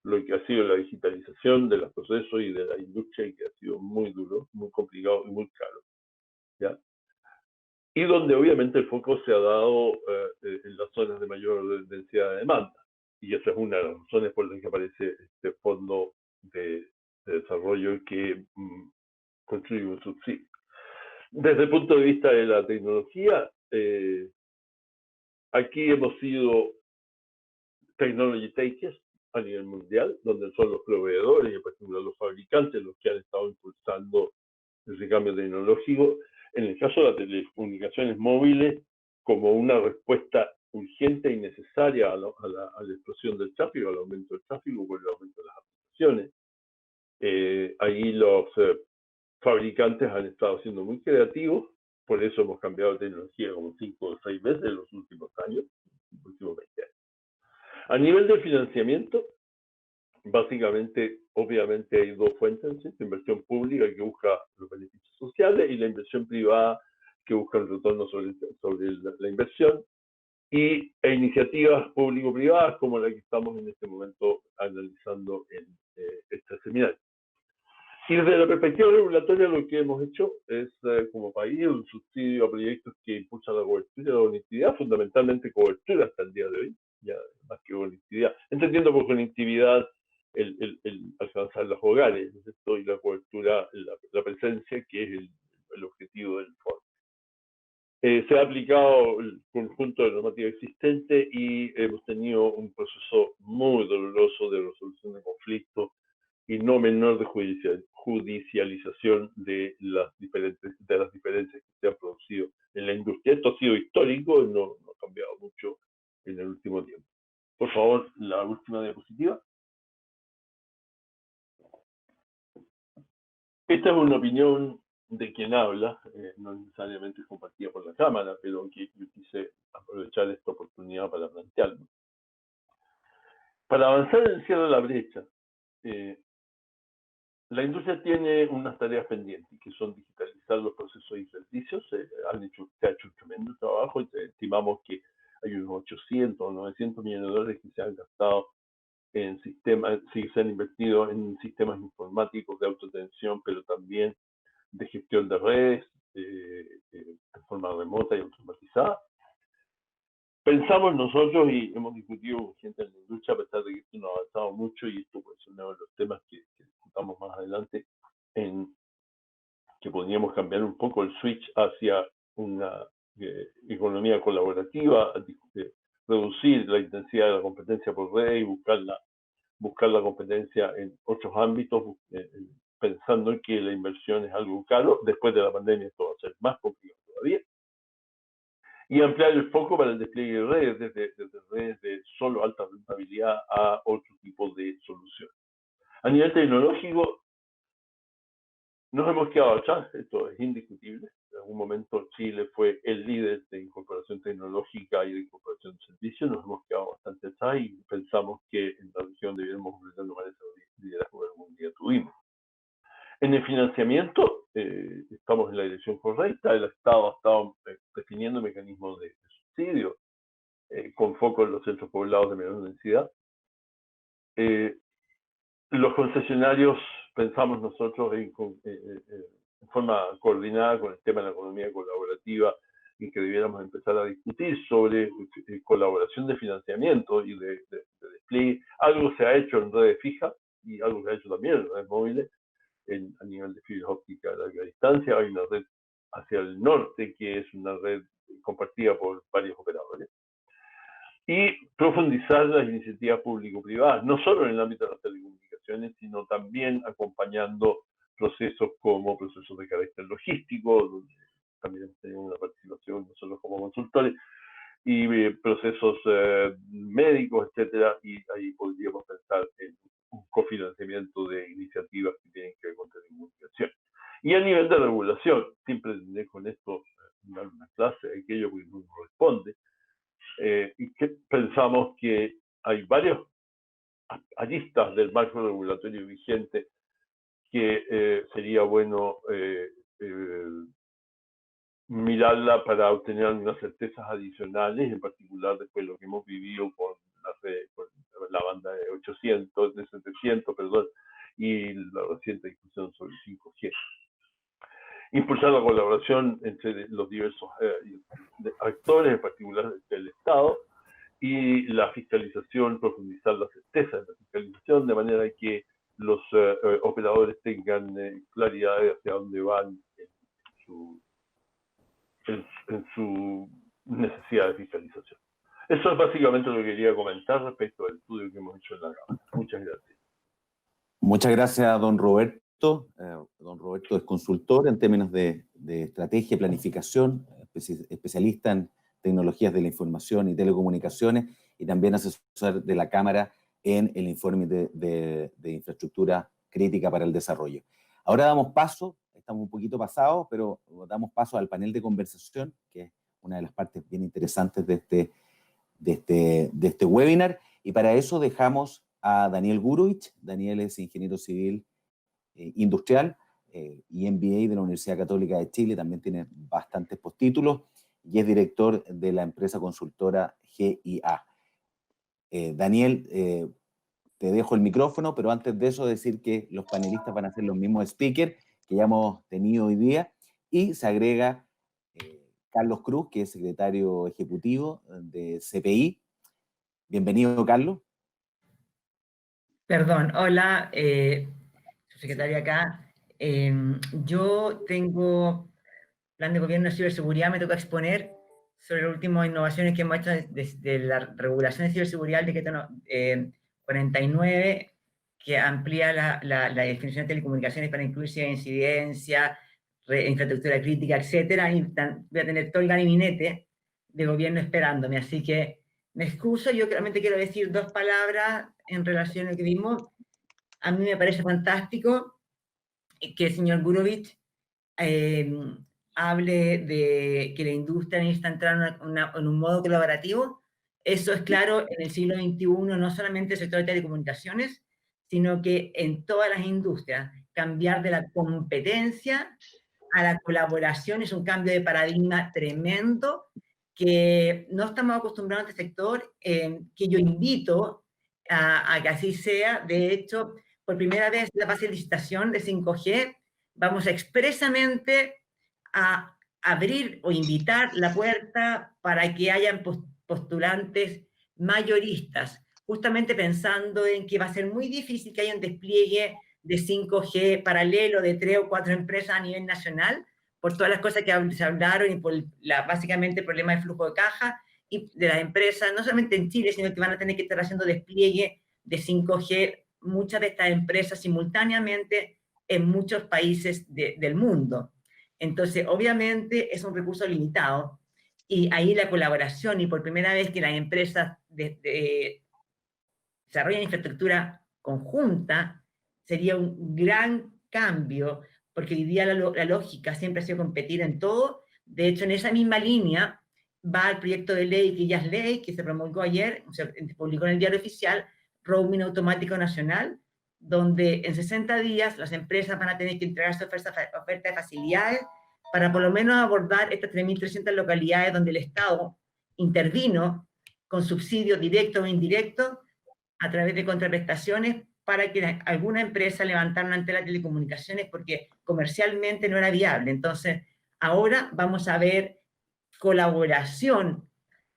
Speaker 5: lo que ha sido la digitalización de los procesos y de la industria, que ha sido muy duro, muy complicado y muy caro, ¿ya? Y donde obviamente el foco se ha dado en las zonas de mayor densidad de demanda. Y esa es una de las razones por las que aparece este fondo de desarrollo que construye un subsidio. Desde el punto de vista de la tecnología, aquí hemos sido technology takers a nivel mundial, donde son los proveedores y en particular los fabricantes los que han estado impulsando ese cambio tecnológico. En el caso de las telecomunicaciones móviles, como una respuesta urgente y necesaria a la explosión del tráfico, al aumento del tráfico por el aumento de las aplicaciones. Ahí los fabricantes han estado siendo muy creativos, por eso hemos cambiado de tecnología como 5 o 6 veces en los últimos años, los últimos 20 años. A nivel de financiamiento, básicamente, obviamente hay dos fuentes, ¿sí? La inversión pública que busca los beneficios sociales y la inversión privada que busca el retorno sobre la inversión, e iniciativas público-privadas como la que estamos en este momento analizando en este seminario. Y desde la perspectiva regulatoria lo que hemos hecho es, como país, un subsidio a proyectos que impulsan la cobertura y la conectividad, fundamentalmente cobertura hasta el día de hoy, ya más que conectividad, entendiendo por conectividad el alcanzar los hogares, ¿no? Y la cobertura, la presencia, que es el objetivo del fondo. Se ha aplicado el conjunto de normativa existente y hemos tenido un proceso muy doloroso de resolución de conflictos y no menor de judicialización de las diferencias que se han producido en la industria. Esto ha sido histórico y no ha cambiado mucho en el último tiempo. Por favor, la última diapositiva. Esta es una opinión de quien habla, no necesariamente es compartida por la Cámara, pero que yo quise aprovechar esta oportunidad para plantearlo. Para avanzar en el cierre de la brecha, la industria tiene unas tareas pendientes, que son digitalizar los procesos y servicios. Se ha hecho un tremendo trabajo y estimamos que hay unos 800 o 900 millones de dólares que se han gastado en sistemas, sí, se han invertido en sistemas informáticos de autoatención, pero también de gestión de redes de forma remota y automatizada. Pensamos nosotros, y hemos discutido con gente en la industria, a pesar de que esto no ha avanzado mucho, y esto puede ser uno de los temas que discutamos más adelante, en que podríamos cambiar un poco el switch hacia una economía colaborativa, reducir la intensidad de la competencia por red y buscar la competencia en otros ámbitos, pensando en que la inversión es algo caro. Después de la pandemia esto va a ser más complicado todavía. Y ampliar el foco para el despliegue de redes, desde redes de solo alta rentabilidad a otro tipo de soluciones. A nivel tecnológico, nos hemos quedado atrás, esto es indiscutible. En algún momento Chile fue el líder de incorporación tecnológica y de incorporación de servicios, nos hemos quedado bastante atrás y pensamos que en la región debiéramos retomar ese liderazgo que algún día tuvimos. En el financiamiento, estamos en la dirección correcta. El Estado ha estado definiendo mecanismos de subsidio con foco en los centros poblados de menor densidad. los concesionarios pensamos nosotros en forma coordinada con el tema de la economía colaborativa, en que debiéramos empezar a discutir sobre colaboración de financiamiento y de despliegue. Algo se ha hecho en redes fijas y algo se ha hecho también en redes móviles a nivel de fibra óptica a larga distancia. Hay una red hacia el norte que es una red compartida por varios operadores. Y profundizar las iniciativas público-privadas, no solo en el ámbito de las telecomunicaciones, sino también acompañando procesos como procesos de carácter logístico, donde también tenemos una participación nosotros como consultores, y procesos médicos, etcétera, y ahí podríamos pensar en un cofinanciamiento de iniciativas que tienen que ver con telecomunicación. Y a nivel de regulación, siempre tendré con esto dar una clase de aquello que no corresponde, y que pensamos que hay varias aristas del marco regulatorio vigente que sería bueno mirarla para obtener unas certezas adicionales, en particular después de lo que hemos vivido con la banda de 700, perdón, y la reciente discusión sobre 5G. Impulsar la colaboración entre los diversos actores, en particular el Estado, y la fiscalización, profundizar la certeza de la fiscalización, de manera que los operadores tengan claridad de hacia dónde van en su necesidad de fiscalización. Eso es básicamente lo que quería comentar respecto al estudio que hemos hecho en la Cámara. Muchas gracias.
Speaker 1: Muchas gracias, don Roberto. Don Roberto es consultor en términos de estrategia y planificación, especialista en tecnologías de la información y telecomunicaciones, y también asesor de la Cámara en el informe de infraestructura crítica para el desarrollo. Ahora damos paso, estamos un poquito pasados, pero damos paso al panel de conversación, que es una de las partes bien interesantes de este webinar, y para eso dejamos a Daniel Gurevich. Daniel es ingeniero civil industrial y MBA de la Universidad Católica de Chile, también tiene bastantes postítulos y es director de la empresa consultora GIA. Daniel, te dejo el micrófono, pero antes de eso decir que los panelistas van a ser los mismos speakers que ya hemos tenido hoy día, y se agrega Carlos Cruz, que es secretario ejecutivo de CPI. Bienvenido, Carlos.
Speaker 3: Perdón, hola, secretaria acá. Yo tengo plan de gobierno de ciberseguridad, me toca exponer sobre las últimas innovaciones que hemos hecho desde la regulación de ciberseguridad del decreto 49, que amplía la definición de telecomunicaciones para incluir ciberincidencia, infraestructura crítica, etcétera, y voy a tener todo el gabinete de gobierno esperándome, así que me excuso. Yo realmente quiero decir dos palabras en relación a lo que vimos. A mí me parece fantástico que el señor Gurevich hable de que la industria necesita entrar en un modo colaborativo. Eso es claro en el siglo XXI, no solamente en el sector de telecomunicaciones, sino que en todas las industrias. Cambiar de la competencia a la colaboración es un cambio de paradigma tremendo que no estamos acostumbrados a este sector, que yo invito a que así sea. De hecho, por primera vez en la fase de licitación de 5G, vamos expresamente a abrir o invitar la puerta para que hayan postulantes mayoristas, justamente pensando en que va a ser muy difícil que haya un despliegue de 5G paralelo de 3 o 4 empresas a nivel nacional, por todas las cosas que se hablaron y por básicamente el problema de flujo de caja y de las empresas, no solamente en Chile, sino que van a tener que estar haciendo despliegue de 5G muchas de estas empresas simultáneamente en muchos países del mundo. Entonces, obviamente, es un recurso limitado, y ahí la colaboración, y por primera vez que las empresas desarrollan infraestructura conjunta, sería un gran cambio, porque hoy día la lógica siempre ha sido competir en todo. De hecho, en esa misma línea va el proyecto de ley que ya es ley, que se promulgó ayer, se publicó en el Diario Oficial, Roaming Automático Nacional, donde en 60 días las empresas van a tener que entregar su oferta de facilidades para por lo menos abordar estas 3.300 localidades donde el Estado intervino con subsidios directos o indirectos a través de contraprestaciones para que alguna empresa levantara una antena de telecomunicaciones porque comercialmente no era viable. Entonces, ahora vamos a ver colaboración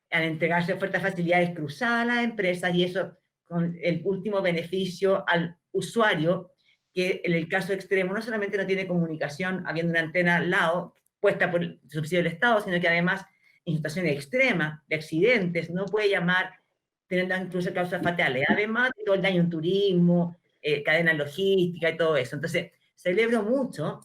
Speaker 3: al entregarse ofertas de facilidades cruzadas a las empresas, y eso con el último beneficio al usuario, que en el caso extremo no solamente no tiene comunicación habiendo una antena al lado, puesta por el subsidio del Estado, sino que además en situaciones extremas, de accidentes, no puede llamar teniendo incluso causas fatales, además de todo el daño en turismo, cadena logística y todo eso. Entonces, celebro mucho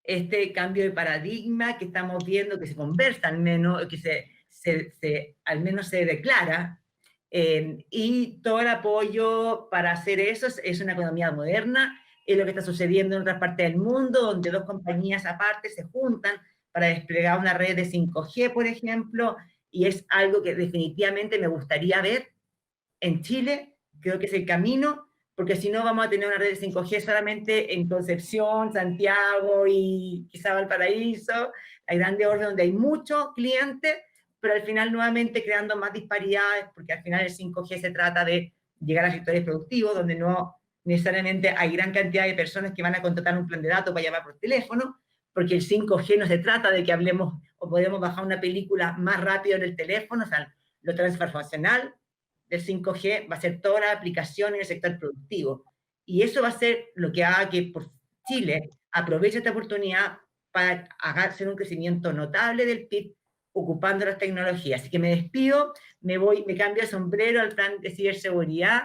Speaker 3: este cambio de paradigma que estamos viendo, que se conversa al menos, que al menos se declara, y todo el apoyo para hacer eso es una economía moderna, es lo que está sucediendo en otras partes del mundo, donde dos compañías aparte se juntan para desplegar una red de 5G, por ejemplo, y es algo que definitivamente me gustaría ver en Chile. Creo que es el camino, porque si no vamos a tener una red de 5G solamente en Concepción, Santiago y quizá Valparaíso, hay grandes órdenes donde hay muchos clientes, pero al final nuevamente creando más disparidades, porque al final el 5G se trata de llegar a sectores productivos donde no necesariamente hay gran cantidad de personas que van a contratar un plan de datos para llamar por teléfono, porque el 5G no se trata de que hablemos o podemos bajar una película más rápido en el teléfono, o sea, lo transformacional del 5G va a ser toda la aplicación en el sector productivo. Y eso va a ser lo que haga que por Chile aproveche esta oportunidad para hacer un crecimiento notable del PIB ocupando las tecnologías. Así que me despido, me cambio de sombrero al plan de ciberseguridad,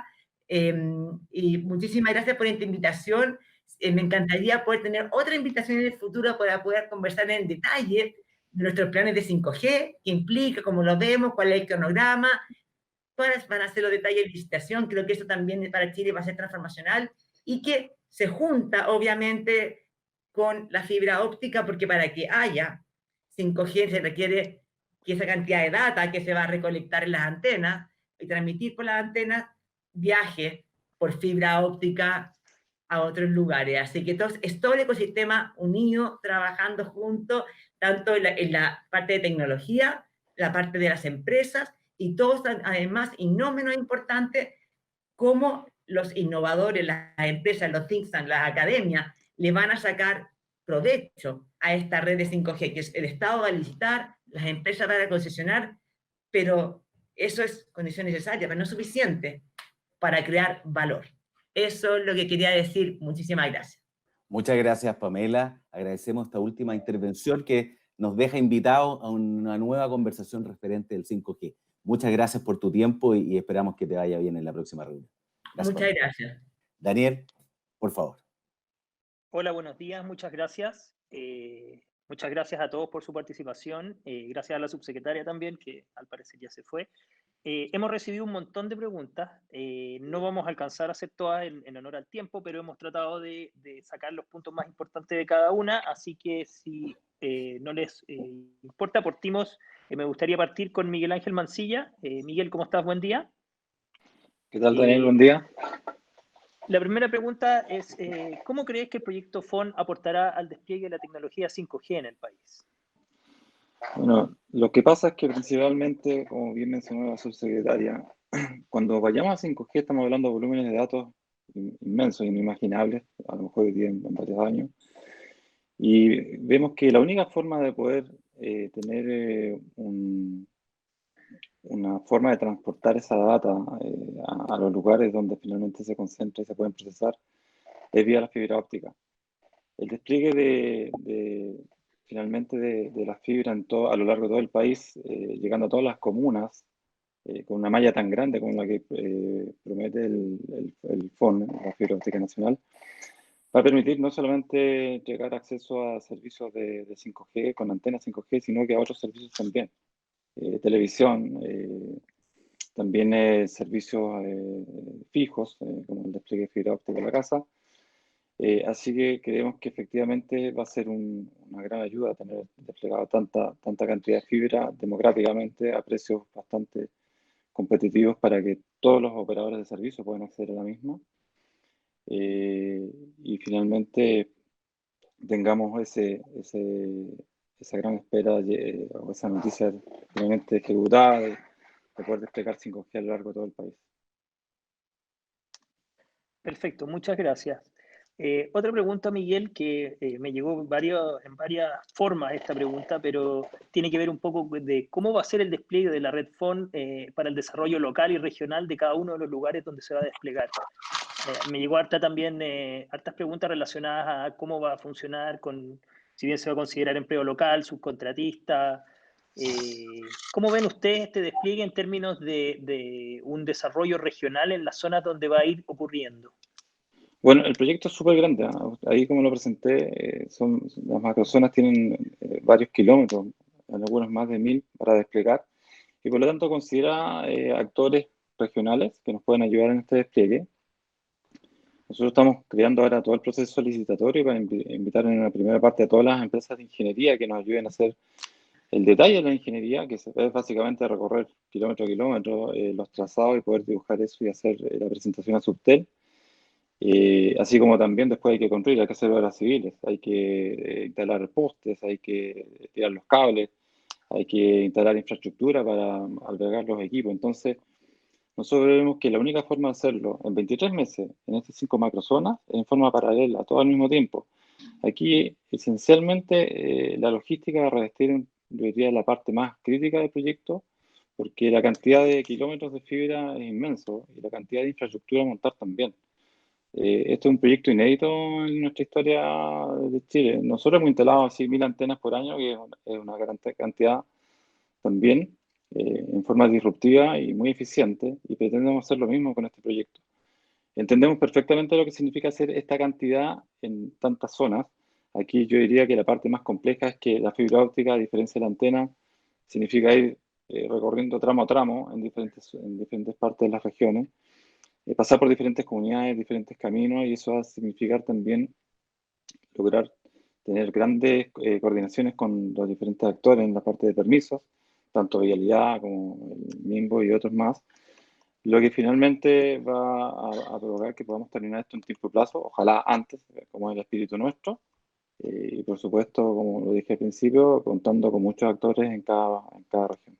Speaker 3: y muchísimas gracias por esta invitación. Me encantaría poder tener otra invitación en el futuro para poder conversar en detalle de nuestros planes de 5G, qué implica, cómo lo vemos, cuál es el cronograma, cuáles van a ser los detalles de licitación. Creo que eso también para Chile va a ser transformacional y que se junta obviamente con la fibra óptica, porque para que haya 5G se requiere que esa cantidad de data que se va a recolectar en las antenas y transmitir por las antenas viaje por fibra óptica a otros lugares. Así que es todo el ecosistema unido, trabajando juntos, tanto en la parte de tecnología, la parte de las empresas, y todos además, y no menos importante, cómo los innovadores, las empresas, los think tanks, las academias, le van a sacar provecho a esta red de 5G, que el Estado va a licitar, las empresas van a concesionar, pero eso es condición necesaria, pero no es suficiente para crear valor. Eso es lo que quería decir. Muchísimas gracias.
Speaker 1: Muchas gracias, Pamela. Agradecemos esta última intervención que nos deja invitados a una nueva conversación referente del 5G. Muchas gracias por tu tiempo y esperamos que te vaya bien en la próxima reunión.
Speaker 3: Gracias, muchas gracias.
Speaker 1: Daniel, por favor.
Speaker 6: Hola, buenos días, muchas gracias. Muchas gracias a todos por su participación. Gracias a la subsecretaria también, que al parecer ya se fue. Hemos recibido un montón de preguntas. No vamos a alcanzar a hacer todas en honor al tiempo, pero hemos tratado de sacar los puntos más importantes de cada una. Así que si no les importa, partimos. Me gustaría partir con Miguel Ángel Mancilla. Miguel, ¿cómo estás? Buen día.
Speaker 4: ¿Qué tal, Daniel? Buen día.
Speaker 6: La primera pregunta es, ¿cómo crees que el proyecto FON aportará al despliegue de la tecnología 5G en el país?
Speaker 4: Bueno, lo que pasa es que principalmente, como bien mencionó la subsecretaria, cuando vayamos a 5G estamos hablando de volúmenes de datos inmensos, inimaginables, a lo mejor en varios años, y vemos que la única forma de poder tener una forma de transportar esa data a los lugares donde finalmente se concentra y se pueden procesar es vía la fibra óptica. El despliegue finalmente de la fibra a lo largo de todo el país, llegando a todas las comunas, con una malla tan grande como la que promete el FON, la fibra óptica nacional, va a permitir no solamente llegar acceso a servicios de 5G con antenas 5G, sino que a otros servicios también. Televisión, también servicios fijos, como el despliegue de fibra óptica en la casa. Así que creemos que efectivamente va a ser una gran ayuda tener desplegado tanta cantidad de fibra democráticamente a precios bastante competitivos para que todos los operadores de servicio puedan acceder a la misma. Y finalmente tengamos esa gran espera o esa noticia finalmente ejecutada de poder desplegar 5G a lo largo de todo el país.
Speaker 6: Perfecto, muchas gracias. Otra pregunta, Miguel, que me llegó en varias formas esta pregunta, pero tiene que ver un poco de cómo va a ser el despliegue de la red FON para el desarrollo local y regional de cada uno de los lugares donde se va a desplegar. Me llegó hartas preguntas relacionadas a cómo va a funcionar, si bien se va a considerar empleo local, subcontratista. ¿Cómo ven ustedes este despliegue en términos de un desarrollo regional en las zonas donde va a ir ocurriendo?
Speaker 4: Bueno, el proyecto es súper grande, ¿ah? Ahí como lo presenté, las macrozonas tienen varios kilómetros, algunos más de 1000 para desplegar, y por lo tanto considera actores regionales que nos pueden ayudar en este despliegue. Nosotros estamos creando ahora todo el proceso licitatorio para invitar en la primera parte a todas las empresas de ingeniería que nos ayuden a hacer el detalle de la ingeniería, que es básicamente recorrer kilómetro a kilómetro los trazados y poder dibujar eso y hacer la presentación a Subtel. Así como también después hay que construir, hay que hacer obras civiles, hay que instalar postes, hay que tirar los cables, hay que instalar infraestructura para albergar los equipos. Entonces, nosotros vemos que la única forma de hacerlo en 23 meses, en estas 5 macrozonas, es en forma paralela, todo al mismo tiempo. Aquí, esencialmente, la logística va a revestir, yo diría, la parte más crítica del proyecto, porque la cantidad de kilómetros de fibra es inmenso y la cantidad de infraestructura a montar también. Este es un proyecto inédito en nuestra historia de Chile. Nosotros hemos instalado así 1000 antenas por año, que es una gran cantidad también, en forma disruptiva y muy eficiente, y pretendemos hacer lo mismo con este proyecto. Entendemos perfectamente lo que significa hacer esta cantidad en tantas zonas. Aquí yo diría que la parte más compleja es que la fibra óptica, a diferencia de la antena, significa ir recorriendo tramo a tramo en diferentes partes de las regiones, pasar por diferentes comunidades, diferentes caminos, y eso va a significar también lograr tener grandes coordinaciones con los diferentes actores en la parte de permisos, tanto Vialidad como el MIMBO y otros más, lo que finalmente va a provocar que podamos terminar esto en tiempo y plazo, ojalá antes, como es el espíritu nuestro, y por supuesto, como lo dije al principio, contando con muchos actores en cada región.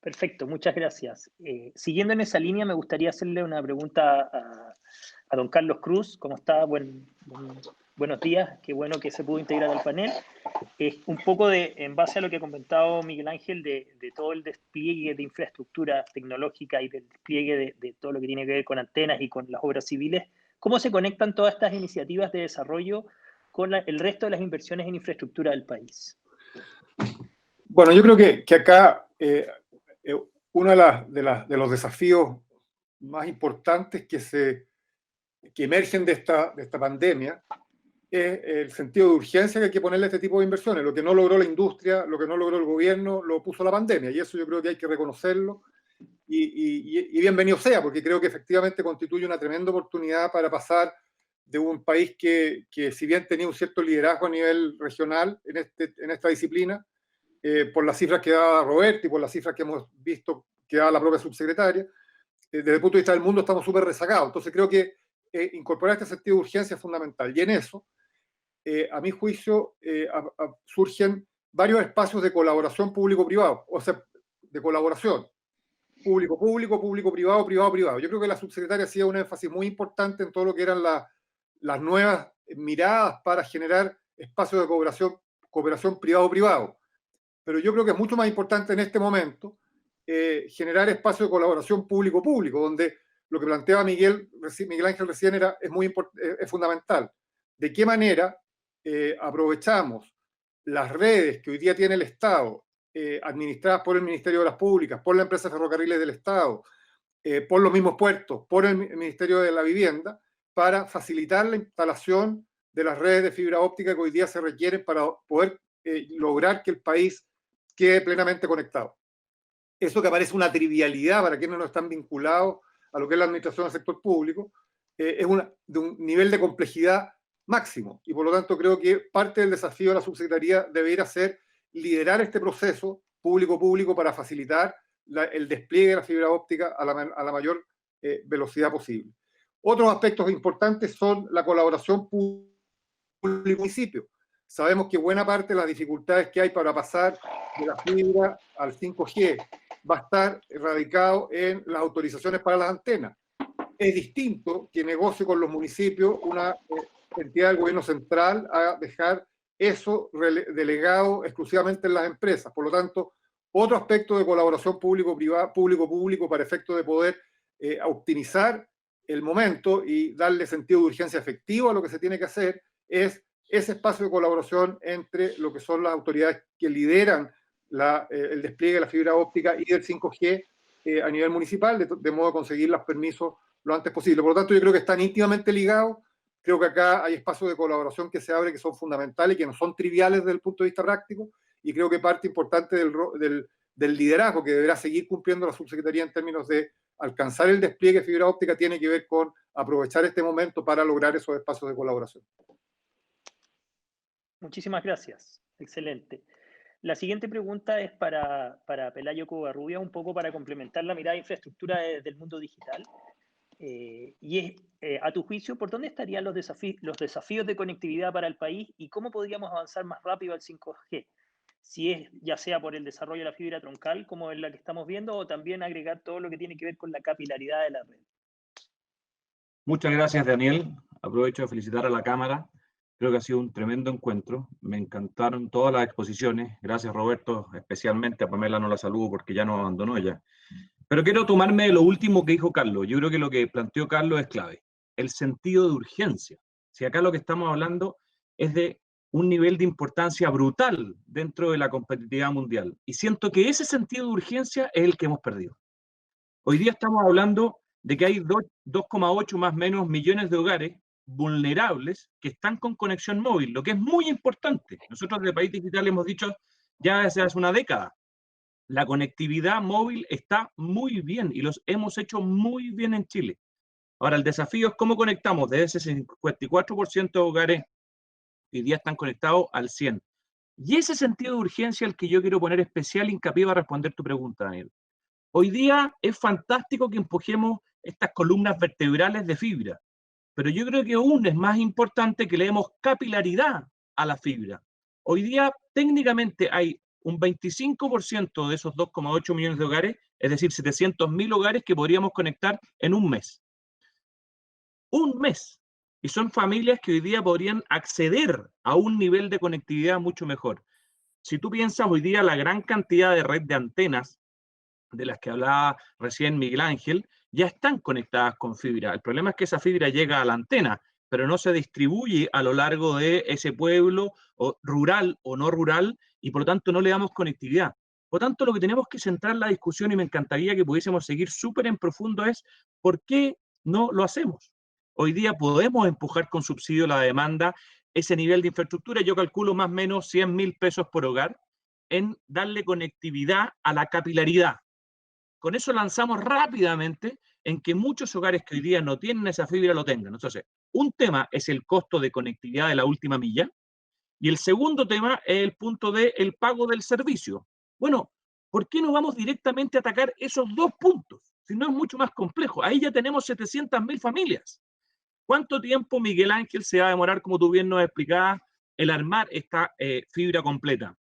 Speaker 6: Perfecto, muchas gracias. Siguiendo en esa línea, me gustaría hacerle una pregunta a don Carlos Cruz. ¿Cómo está? Buenos días, qué bueno que se pudo integrar al panel. Un poco en base a lo que ha comentado Miguel Ángel, de todo el despliegue de infraestructura tecnológica y del despliegue de todo lo que tiene que ver con antenas y con las obras civiles, ¿cómo se conectan todas estas iniciativas de desarrollo con el resto de las inversiones en infraestructura del país?
Speaker 7: Bueno, yo creo que acá uno de los desafíos más importantes que emergen de esta pandemia es el sentido de urgencia que hay que ponerle a este tipo de inversiones. Lo que no logró la industria, lo que no logró el gobierno, lo puso la pandemia, y eso yo creo que hay que reconocerlo, y bienvenido sea, porque creo que efectivamente constituye una tremenda oportunidad para pasar de un país que si bien tenía un cierto liderazgo a nivel regional en esta disciplina, por las cifras que daba Roberto y por las cifras que hemos visto que daba la propia subsecretaria, desde el punto de vista del mundo estamos súper rezagados. Entonces creo que incorporar este sentido de urgencia es fundamental. Y en eso, a mi juicio, surgen varios espacios de colaboración público-privado, o sea, de colaboración público-público, público-privado, privado-privado. Yo creo que la subsecretaria hacía un énfasis muy importante en todo lo que eran las nuevas miradas para generar espacios de cooperación privado-privado. Pero yo creo que es mucho más importante en este momento generar espacios de colaboración público-público, donde lo que planteaba Miguel Ángel recién es fundamental. ¿De qué manera aprovechamos las redes que hoy día tiene el Estado, administradas por el Ministerio de Obras Públicas, por la empresa Ferrocarriles del Estado, por los mismos puertos, por el Ministerio de la Vivienda, para facilitar la instalación de las redes de fibra óptica que hoy día se requieren para poder lograr que el país quede plenamente conectado? Eso que parece una trivialidad para quienes no están vinculados a lo que es la administración del sector público, es de un nivel de complejidad máximo, y por lo tanto creo que parte del desafío de la subsecretaría debería ser liderar este proceso público-público para facilitar el despliegue de la fibra óptica a la mayor velocidad posible. Otros aspectos importantes son la colaboración público-municipio. Sabemos que buena parte de las dificultades que hay para pasar de la fibra al 5G va a estar radicado en las autorizaciones para las antenas. es distinto que negocie con los municipios una entidad del gobierno central a dejar eso delegado exclusivamente en las empresas. Por lo tanto, otro aspecto de colaboración público-privada, público-público, para efecto de poder optimizar el momento y darle sentido de urgencia efectivo a lo que se tiene que hacer, es ese espacio de colaboración entre lo que son las autoridades que lideran el despliegue de la fibra óptica y del 5G a nivel municipal, de modo a conseguir los permisos lo antes posible. Por lo tanto, yo creo que están íntimamente ligados. Creo que acá hay espacios de colaboración que se abren que son fundamentales, que no son triviales desde el punto de vista práctico, y creo que parte importante del liderazgo que deberá seguir cumpliendo la subsecretaría en términos de alcanzar el despliegue de fibra óptica tiene que ver con aprovechar este momento para lograr esos espacios de colaboración.
Speaker 6: Muchísimas gracias. Excelente. La siguiente pregunta es para Pelayo Covarrubias, un poco para complementar la mirada de infraestructura del mundo digital. Y es, a tu juicio, ¿por dónde estarían los desafíos de conectividad para el país y cómo podríamos avanzar más rápido al 5G? Si es ya sea por el desarrollo de la fibra troncal, como es la que estamos viendo, o también agregar todo lo que tiene que ver con la capilaridad de la red.
Speaker 8: Muchas gracias, Daniel. Aprovecho de felicitar a la Cámara. Creo que ha sido un tremendo encuentro. Me encantaron todas las exposiciones. Gracias, Roberto. Especialmente a Pamela no la saludo porque ya nos abandonó ella. Pero quiero tomarme lo último que dijo Carlos. Yo creo que lo que planteó Carlos es clave. El sentido de urgencia. Si acá lo que estamos hablando es de un nivel de importancia brutal dentro de la competitividad mundial. Y siento que ese sentido de urgencia es el que hemos perdido. Hoy día estamos hablando de que hay 2,8 más o menos millones de hogares vulnerables que están con conexión móvil, lo que es muy importante. Nosotros de País Digital hemos dicho ya desde hace una década, la conectividad móvil está muy bien y los hemos hecho muy bien en Chile. Ahora, el desafío es cómo conectamos de ese 54% de hogares que hoy día están conectados al 100%. Y ese sentido de urgencia al que yo quiero poner especial hincapié para responder tu pregunta, Daniel. Hoy día es fantástico que empujemos estas columnas vertebrales de fibra, pero yo creo que aún es más importante que le demos capilaridad a la fibra. Hoy día técnicamente hay un 25% de esos 2,8 millones de hogares, es decir, 700.000 hogares que podríamos conectar en un mes. Un mes. Y son familias que hoy día podrían acceder a un nivel de conectividad mucho mejor. Si tú piensas hoy día la gran cantidad de red de antenas de las que hablaba recién Miguel Ángel, ya están conectadas con fibra. El problema es que esa fibra llega a la antena, pero no se distribuye a lo largo de ese pueblo, o rural o no rural, y por lo tanto no le damos conectividad. Por lo tanto, lo que tenemos que centrar la discusión, y me encantaría que pudiésemos seguir súper en profundo, es ¿por qué no lo hacemos? Hoy día podemos empujar con subsidio la demanda, ese nivel de infraestructura, yo calculo más o menos 100.000 pesos por hogar, en darle conectividad a la capilaridad. Con eso lanzamos rápidamente en que muchos hogares que hoy día no tienen esa fibra lo tengan. Entonces, un tema es el costo de conectividad de la última milla y el segundo tema es el punto del pago del servicio. Bueno, ¿por qué no vamos directamente a atacar esos dos puntos? Si no es mucho más complejo. Ahí ya tenemos 700.000 familias. ¿Cuánto tiempo, Miguel Ángel, se va a demorar, como tú bien nos explicabas, el armar esta fibra completa?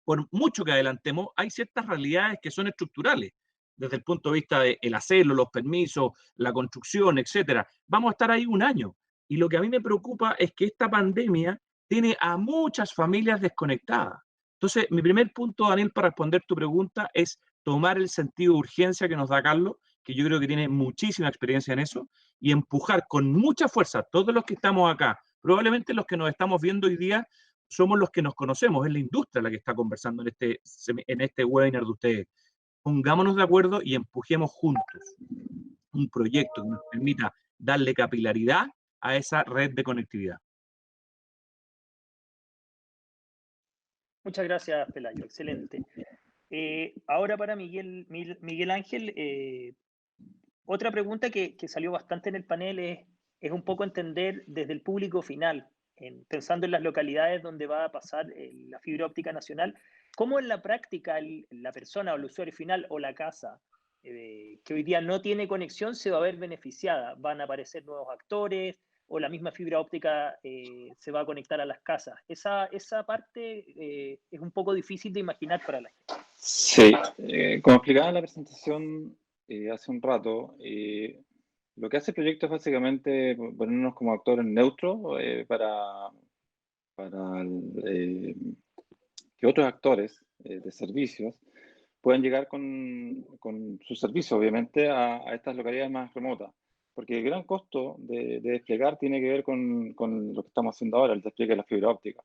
Speaker 8: Por mucho que adelantemos, hay ciertas realidades que son estructurales desde el punto de vista del hacerlo, los permisos, la construcción, etcétera. Vamos a estar ahí un año. Y lo que a mí me preocupa es que esta pandemia tiene a muchas familias desconectadas. Entonces, mi primer punto, Daniel, para responder tu pregunta es tomar el sentido de urgencia que nos da Carlos, que yo creo que tiene muchísima experiencia en eso, y empujar con mucha fuerza, todos los que estamos acá, probablemente los que nos estamos viendo hoy día, somos los que nos conocemos, es la industria la que está conversando en este webinar de ustedes. Pongámonos de acuerdo y empujemos juntos un proyecto que nos permita darle capilaridad a esa red de conectividad.
Speaker 6: Muchas gracias, Pelayo. Excelente. Ahora para Miguel Ángel, otra pregunta que salió bastante en el panel es un poco entender desde el público final, pensando en las localidades donde va a pasar la fibra óptica nacional, ¿cómo en la práctica la persona o el usuario final o la casa que hoy día no tiene conexión se va a ver beneficiada? ¿Van a aparecer nuevos actores o la misma fibra óptica se va a conectar a las casas? Esa parte es un poco difícil de imaginar para la gente.
Speaker 4: Sí, como explicaba en la presentación hace un rato, Lo que hace el proyecto es básicamente ponernos como actores neutros para que otros actores de servicios puedan llegar con sus servicios, obviamente, a estas localidades más remotas. Porque el gran costo de desplegar tiene que ver con lo que estamos haciendo ahora, el despliegue de la fibra óptica.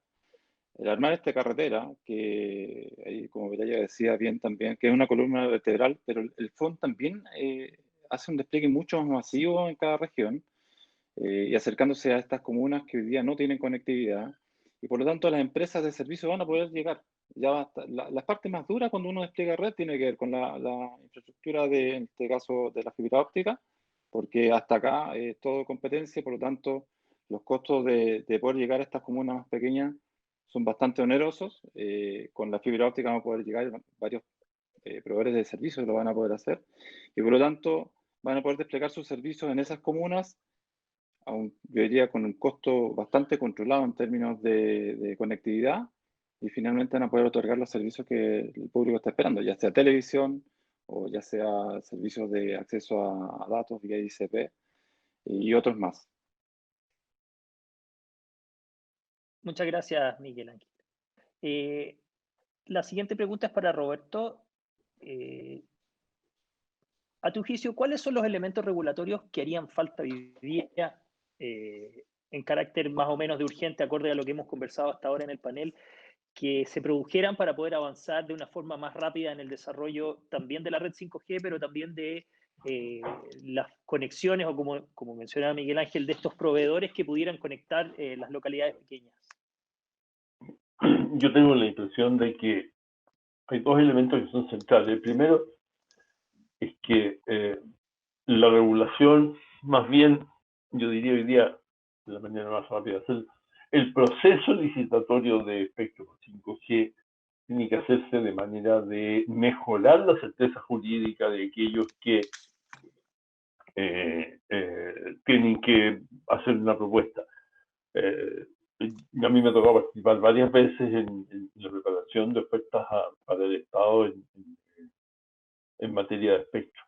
Speaker 4: El armar esta carretera, que ahí, como ya decía bien también, que es una columna vertebral, pero el FON también hace un despliegue mucho más masivo en cada región y acercándose a estas comunas que hoy día no tienen conectividad. Y por lo tanto las empresas de servicio van a poder llegar. Ya basta. La parte más dura cuando uno despliega red tiene que ver con la infraestructura en este caso, de la fibra óptica, porque hasta acá es todo competencia, por lo tanto los costos de poder llegar a estas comunas más pequeñas son bastante onerosos. Con la fibra óptica vamos a poder llegar, varios proveedores de servicios lo van a poder hacer, y por lo tanto van a poder desplegar sus servicios en esas comunas, yo diría con un costo bastante controlado en términos de conectividad, y finalmente van a poder otorgar los servicios que el público está esperando, ya sea televisión o ya sea servicios de acceso a datos vía ICP y otros más.
Speaker 6: Muchas gracias, Miguel Ángel. La siguiente pregunta es para Roberto. A tu juicio, ¿cuáles son los elementos regulatorios que harían falta hoy día en carácter más o menos de urgente, acorde a lo que hemos conversado hasta ahora en el panel, que se produjeran para poder avanzar de una forma más rápida en el desarrollo también de la red 5G, pero también de las conexiones, o como mencionaba Miguel Ángel, de estos proveedores que pudieran conectar las localidades pequeñas?
Speaker 5: Yo tengo la impresión de que hay dos elementos que son centrales. El primero es que la regulación, más bien, yo diría hoy día, de la manera más rápida de hacer, el proceso licitatorio de espectro 5G tiene que hacerse de manera de mejorar la certeza jurídica de aquellos que tienen que hacer una propuesta. A mí me ha tocado participar varias veces en la preparación de ofertas para el Estado en materia de espectro.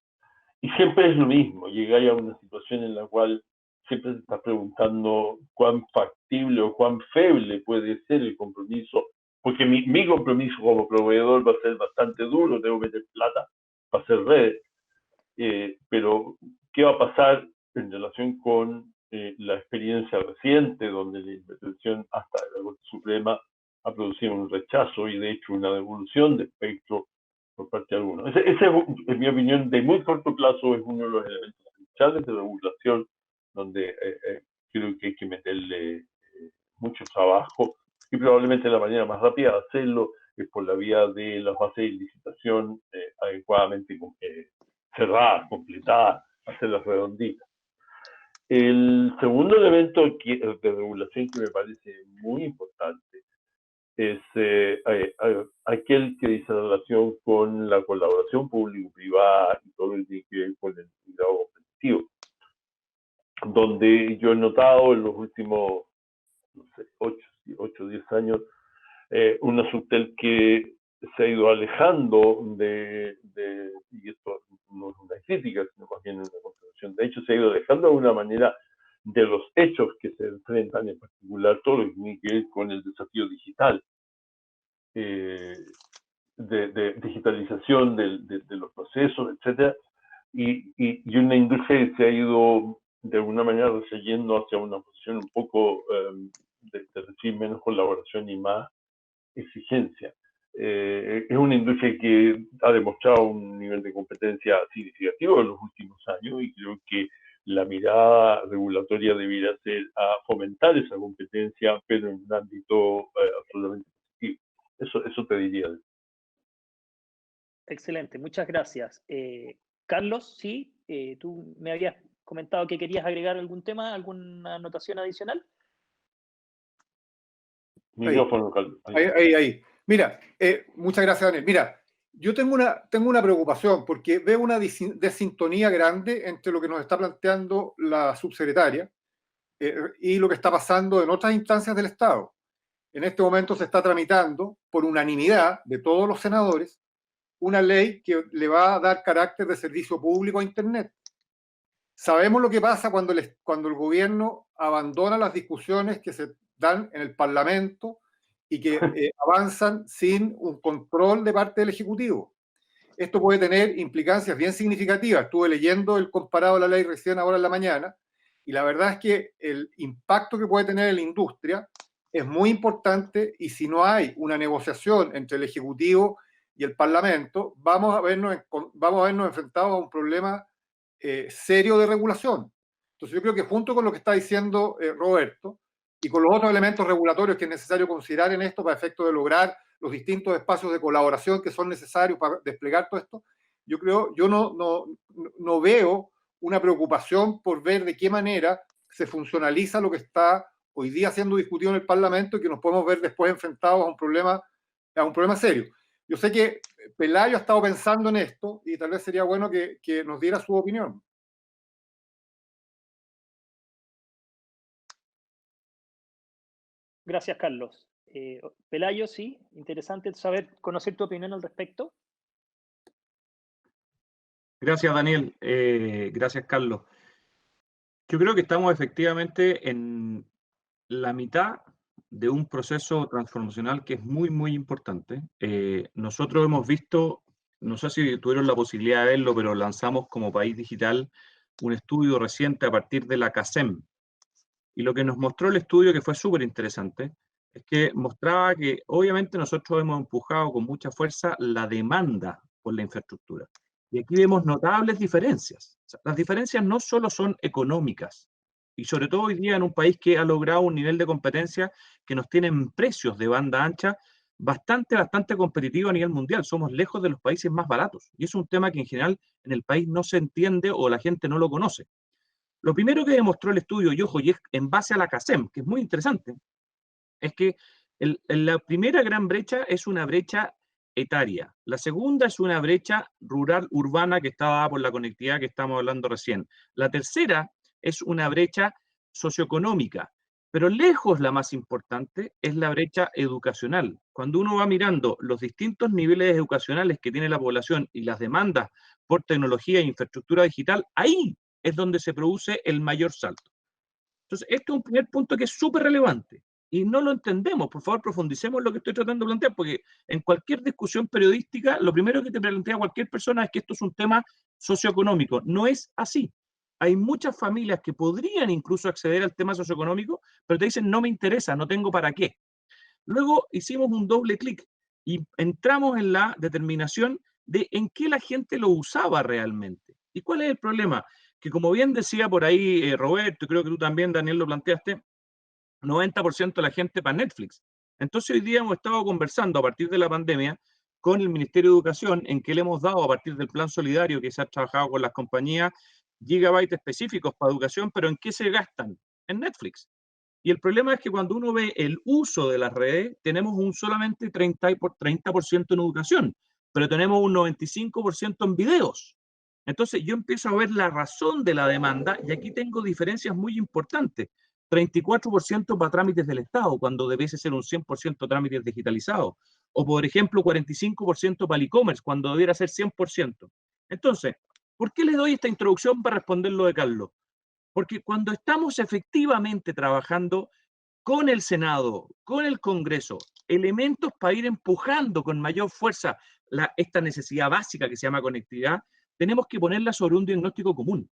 Speaker 5: Y siempre es lo mismo, llegáis a una situación en la cual siempre te estás preguntando cuán factible o cuán feble puede ser el compromiso, porque mi compromiso como proveedor va a ser bastante duro, tengo que meter plata para hacer redes, pero ¿qué va a pasar en relación con la experiencia reciente, donde la intervención hasta la Corte Suprema ha producido un rechazo y de hecho una devolución de espectro por parte de algunos? Ese es, en mi opinión, de muy corto plazo, es uno de los elementos esenciales de regulación, donde creo que hay que meterle mucho trabajo, y probablemente la manera más rápida de hacerlo es por la vía de las bases de licitación adecuadamente cerradas, completadas, hacerlas redonditas. El segundo elemento de regulación que me parece muy importante es aquel que dice relación con la colaboración público-privada y todo lo que tiene que ver con el cuidado competitivo, donde yo he notado en los últimos, no sé, 8 o 10 años, una Subtel que se ha ido alejando y esto no es una crítica, sino más bien una constatación, de hecho se ha ido alejando de una manera de los hechos que se enfrentan, en particular todo lo que tiene que ver con el desafío digital, de digitalización de los procesos, etcétera, y una industria que se ha ido de alguna manera recayendo hacia una posición un poco de recibir menos colaboración y más exigencia. Es una industria que ha demostrado un nivel de competencia significativo en los últimos años, y creo que la mirada regulatoria debiera ser a fomentar esa competencia, pero en un ámbito absolutamente positivo. Eso te diría.
Speaker 6: Excelente, muchas gracias. Carlos, sí, tú me habías comentado que querías agregar algún tema, alguna anotación adicional.
Speaker 5: Micrófono, Carlos.
Speaker 7: Ahí. Mira, muchas gracias, Daniel. Mira, yo tengo una preocupación porque veo una desintonía grande entre lo que nos está planteando la subsecretaria y lo que está pasando en otras instancias del Estado. En este momento se está tramitando por unanimidad de todos los senadores una ley que le va a dar carácter de servicio público a Internet. sabemos lo que pasa cuando el gobierno abandona las discusiones que se dan en el Parlamento y que avanzan sin un control de parte del Ejecutivo. Esto puede tener implicancias bien significativas. Estuve leyendo el comparado de la ley recién ahora en la mañana, y la verdad es que el impacto que puede tener en la industria es muy importante, y si no hay una negociación entre el Ejecutivo y el Parlamento, vamos a vernos enfrentados a un problema serio de regulación. Entonces yo creo que junto con lo que está diciendo Roberto, y con los otros elementos regulatorios que es necesario considerar en esto para efecto de lograr los distintos espacios de colaboración que son necesarios para desplegar todo esto, yo no veo una preocupación por ver de qué manera se funcionaliza lo que está hoy día siendo discutido en el Parlamento, y que nos podemos ver después enfrentados a un problema serio. Yo sé que Pelayo ha estado pensando en esto, y tal vez sería bueno que nos diera su opinión.
Speaker 6: Gracias, Carlos. Pelayo, sí, interesante conocer tu opinión al respecto.
Speaker 8: Gracias, Daniel. Gracias, Carlos. Yo creo que estamos efectivamente en la mitad de un proceso transformacional que es muy, muy importante. Nosotros hemos visto, no sé si tuvieron la posibilidad de verlo, pero lanzamos como País Digital un estudio reciente a partir de la CACEM. Y lo que nos mostró el estudio, que fue súper interesante, es que mostraba que obviamente nosotros hemos empujado con mucha fuerza la demanda por la infraestructura. Y aquí vemos notables diferencias. O sea, las diferencias no solo son económicas, y sobre todo hoy día en un país que ha logrado un nivel de competencia que nos tiene en precios de banda ancha bastante competitivo a nivel mundial. Somos lejos de los países más baratos. Y es un tema que en general en el país no se entiende o la gente no lo conoce. Lo primero que demostró el estudio, y ojo, y es en base a la CACEM, que es muy interesante, es que la primera gran brecha es una brecha etaria. La segunda es una brecha rural urbana que está dada por la conectividad que estamos hablando recién. La tercera es una brecha socioeconómica, pero lejos la más importante es la brecha educacional. Cuando uno va mirando los distintos niveles educacionales que tiene la población y las demandas por tecnología e infraestructura digital, ahí es donde se produce el mayor salto. Entonces, este es un primer punto que es súper relevante y no lo entendemos. Por favor, profundicemos lo que estoy tratando de plantear, porque en cualquier discusión periodística, lo primero que te plantea cualquier persona es que esto es un tema socioeconómico. No es así. Hay muchas familias que podrían incluso acceder al tema socioeconómico, pero te dicen, no me interesa, no tengo para qué. Luego hicimos un doble clic y entramos en la determinación de en qué la gente lo usaba realmente. ¿Y cuál es el problema? Que como bien decía por ahí Roberto, y creo que tú también, Daniel, lo planteaste, 90% de la gente para Netflix. Entonces hoy día hemos estado conversando a partir de la pandemia con el Ministerio de Educación, en que le hemos dado a partir del plan solidario que se ha trabajado con las compañías, gigabytes específicos para educación, pero ¿en qué se gastan? En Netflix. Y el problema es que cuando uno ve el uso de las redes, tenemos un solamente 30% en educación, pero tenemos un 95% en videos. Entonces yo empiezo a ver la razón de la demanda y aquí tengo diferencias muy importantes. 34% para trámites del Estado, cuando debiese ser un 100% trámites digitalizados. O, por ejemplo, 45% para el e-commerce, cuando debiera ser 100%. Entonces, ¿por qué le doy esta introducción para responder lo de Carlos? Porque cuando estamos efectivamente trabajando con el Senado, con el Congreso, elementos para ir empujando con mayor fuerza esta necesidad básica que se llama conectividad, tenemos que ponerla sobre un diagnóstico común.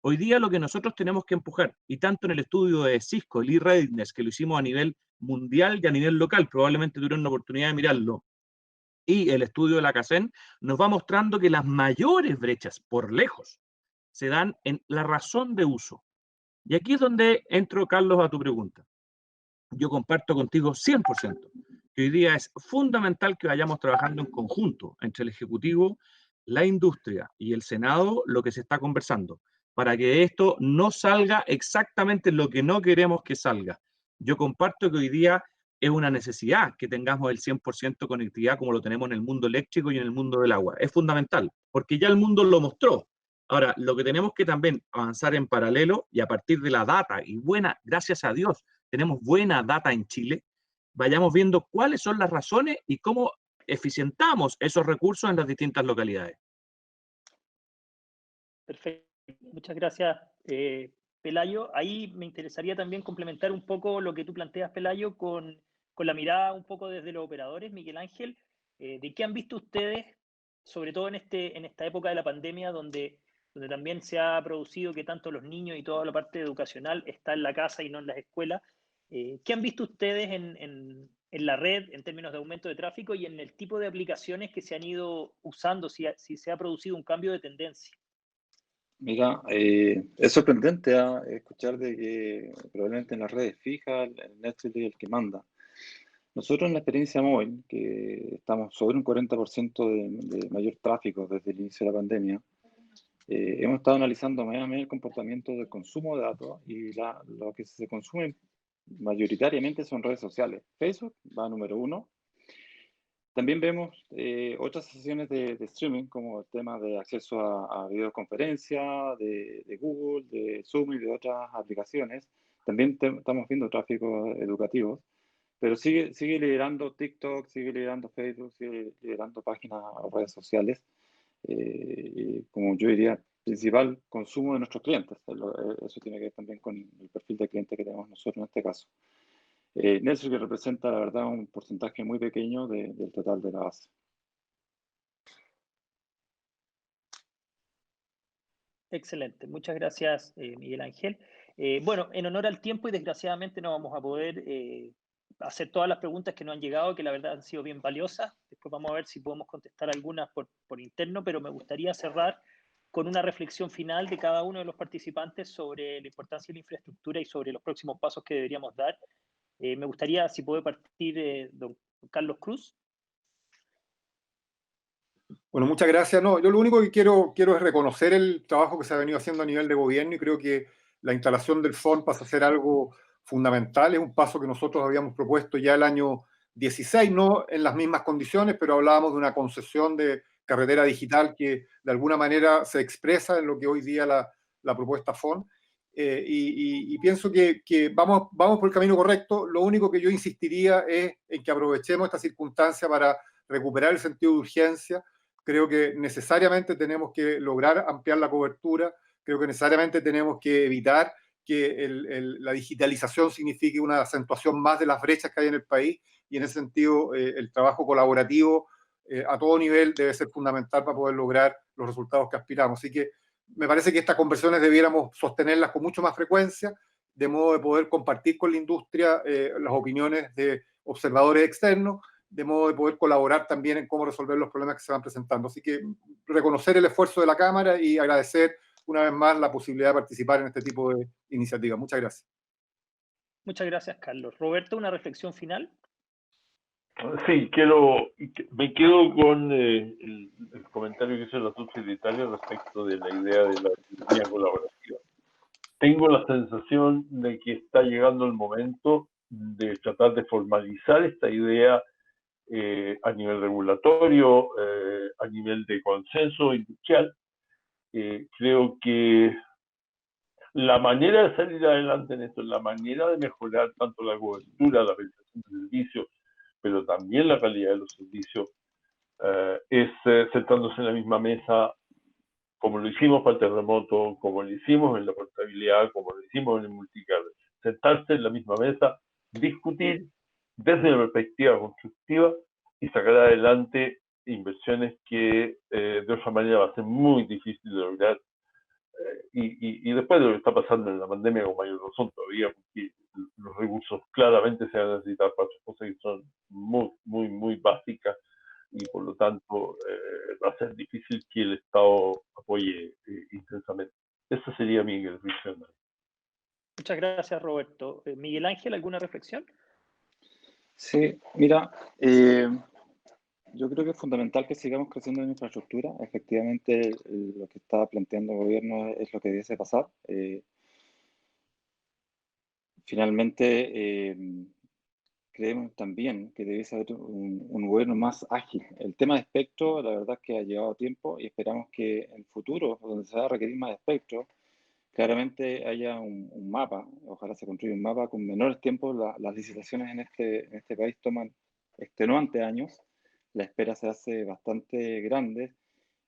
Speaker 8: Hoy día lo que nosotros tenemos que empujar, y tanto en el estudio de Cisco, el e-Readiness, que lo hicimos a nivel mundial y a nivel local, probablemente tuvieron la oportunidad de mirarlo, y el estudio de la CACEN, nos va mostrando que las mayores brechas, por lejos, se dan en la razón de uso. Y aquí es donde entro, Carlos, a tu pregunta. Yo comparto contigo 100%, que hoy día es fundamental que vayamos trabajando en conjunto entre el Ejecutivo, la industria y el Senado, lo que se está conversando, para que esto no salga exactamente lo que no queremos que salga. Yo comparto que hoy día es una necesidad que tengamos el 100% conectividad como lo tenemos en el mundo eléctrico y en el mundo del agua. Es fundamental, porque ya el mundo lo mostró. Ahora, lo que tenemos que también avanzar en paralelo y a partir de la data, y buena, gracias a Dios, tenemos buena data en Chile, vayamos viendo cuáles son las razones y cómo eficientamos esos recursos en las distintas localidades.
Speaker 6: Perfecto. Muchas gracias, Pelayo. Ahí me interesaría también complementar un poco lo que tú planteas, Pelayo, con la mirada un poco desde los operadores, Miguel Ángel. ¿De qué han visto ustedes, sobre todo en esta época de la pandemia, donde también se ha producido que tanto los niños y toda la parte educacional está en la casa y no en las escuelas? ¿Qué han visto ustedes en la red en términos de aumento de tráfico y en el tipo de aplicaciones que se han ido usando, si se ha producido un cambio de tendencia?
Speaker 4: Mira, es sorprendente escuchar de que probablemente en las redes fijas el Netflix es el que manda. Nosotros en la experiencia móvil, que estamos sobre un 40% de mayor tráfico desde el inicio de la pandemia, hemos estado analizando mes a mes el comportamiento del consumo de datos y lo que se consume mayoritariamente son redes sociales. Facebook va número 1. También vemos otras sesiones de streaming, como el tema de acceso a videoconferencia, de Google, de Zoom y de otras aplicaciones. También estamos viendo tráfico educativo, pero sigue liderando TikTok, sigue liderando Facebook, sigue liderando páginas o redes sociales. Como yo diría, principal consumo de nuestros clientes. Eso tiene que ver también con el perfil de cliente que tenemos nosotros en este caso. Netflix que representa, la verdad, un porcentaje muy pequeño del total de la base.
Speaker 6: Excelente, muchas gracias, Miguel Ángel. Bueno, en honor al tiempo y desgraciadamente no vamos a poder hacer todas las preguntas que nos han llegado, que la verdad han sido bien valiosas. Después vamos a ver si podemos contestar algunas por interno, pero me gustaría cerrar con una reflexión final de cada uno de los participantes sobre la importancia de la infraestructura y sobre los próximos pasos que deberíamos dar. Me gustaría, si puede partir, don Carlos Cruz.
Speaker 7: Bueno, muchas gracias. No, yo lo único que quiero es reconocer el trabajo que se ha venido haciendo a nivel de gobierno y creo que la instalación del FON pasa a ser algo fundamental. Es un paso que nosotros habíamos propuesto ya el año 16, no en las mismas condiciones, pero hablábamos de una concesión de carretera digital que de alguna manera se expresa en lo que hoy día la propuesta FON. Y pienso que vamos por el camino correcto. Lo único que yo insistiría es en que aprovechemos esta circunstancia para recuperar el sentido de urgencia. Creo que necesariamente tenemos que lograr ampliar la cobertura, creo que necesariamente tenemos que evitar que la digitalización signifique una acentuación más de las brechas que hay en el país y en ese sentido el trabajo colaborativo a todo nivel debe ser fundamental para poder lograr los resultados que aspiramos. Así que me parece que estas conversaciones debiéramos sostenerlas con mucho más frecuencia, de modo de poder compartir con la industria las opiniones de observadores externos, de modo de poder colaborar también en cómo resolver los problemas que se van presentando. Así que reconocer el esfuerzo de la Cámara y agradecer una vez más la posibilidad de participar en este tipo de iniciativas. Muchas gracias.
Speaker 6: Muchas gracias, Carlos. Roberto, ¿una reflexión final?
Speaker 5: Sí, me quedo con el comentario que hizo la subsecretaria respecto de la idea de la economía colaborativa. Tengo la sensación de que está llegando el momento de tratar de formalizar esta idea a nivel regulatorio, a nivel de consenso industrial. Creo que la manera de salir adelante en esto, la manera de mejorar tanto la cobertura, la prestación de servicios, pero también la calidad de los servicios, es sentándose en la misma mesa, como lo hicimos para el terremoto, como lo hicimos en la portabilidad, como lo hicimos en el multicarrier. Sentarse en la misma mesa, discutir desde una perspectiva constructiva y sacar adelante inversiones que de otra manera va a ser muy difícil de lograr. Y después de lo que está pasando en la pandemia con mayor razón todavía, porque los recursos claramente se van a necesitar para otras cosas que son muy básicas y por lo tanto va a ser difícil que el Estado apoye intensamente. Esa sería mi reflexión.
Speaker 6: Muchas gracias, Roberto. Miguel Ángel, ¿alguna reflexión?
Speaker 4: Sí, mira, yo creo que es fundamental que sigamos creciendo en infraestructura. Efectivamente, lo que está planteando el gobierno es lo que debe pasar. Finalmente, creemos también que debe ser un gobierno más ágil. El tema de espectro, la verdad es que ha llevado tiempo y esperamos que en el futuro, donde se va a requerir más espectro, claramente haya un mapa, ojalá se construya un mapa con menores tiempos. Las licitaciones en este país toman extenuantes años, la espera se hace bastante grande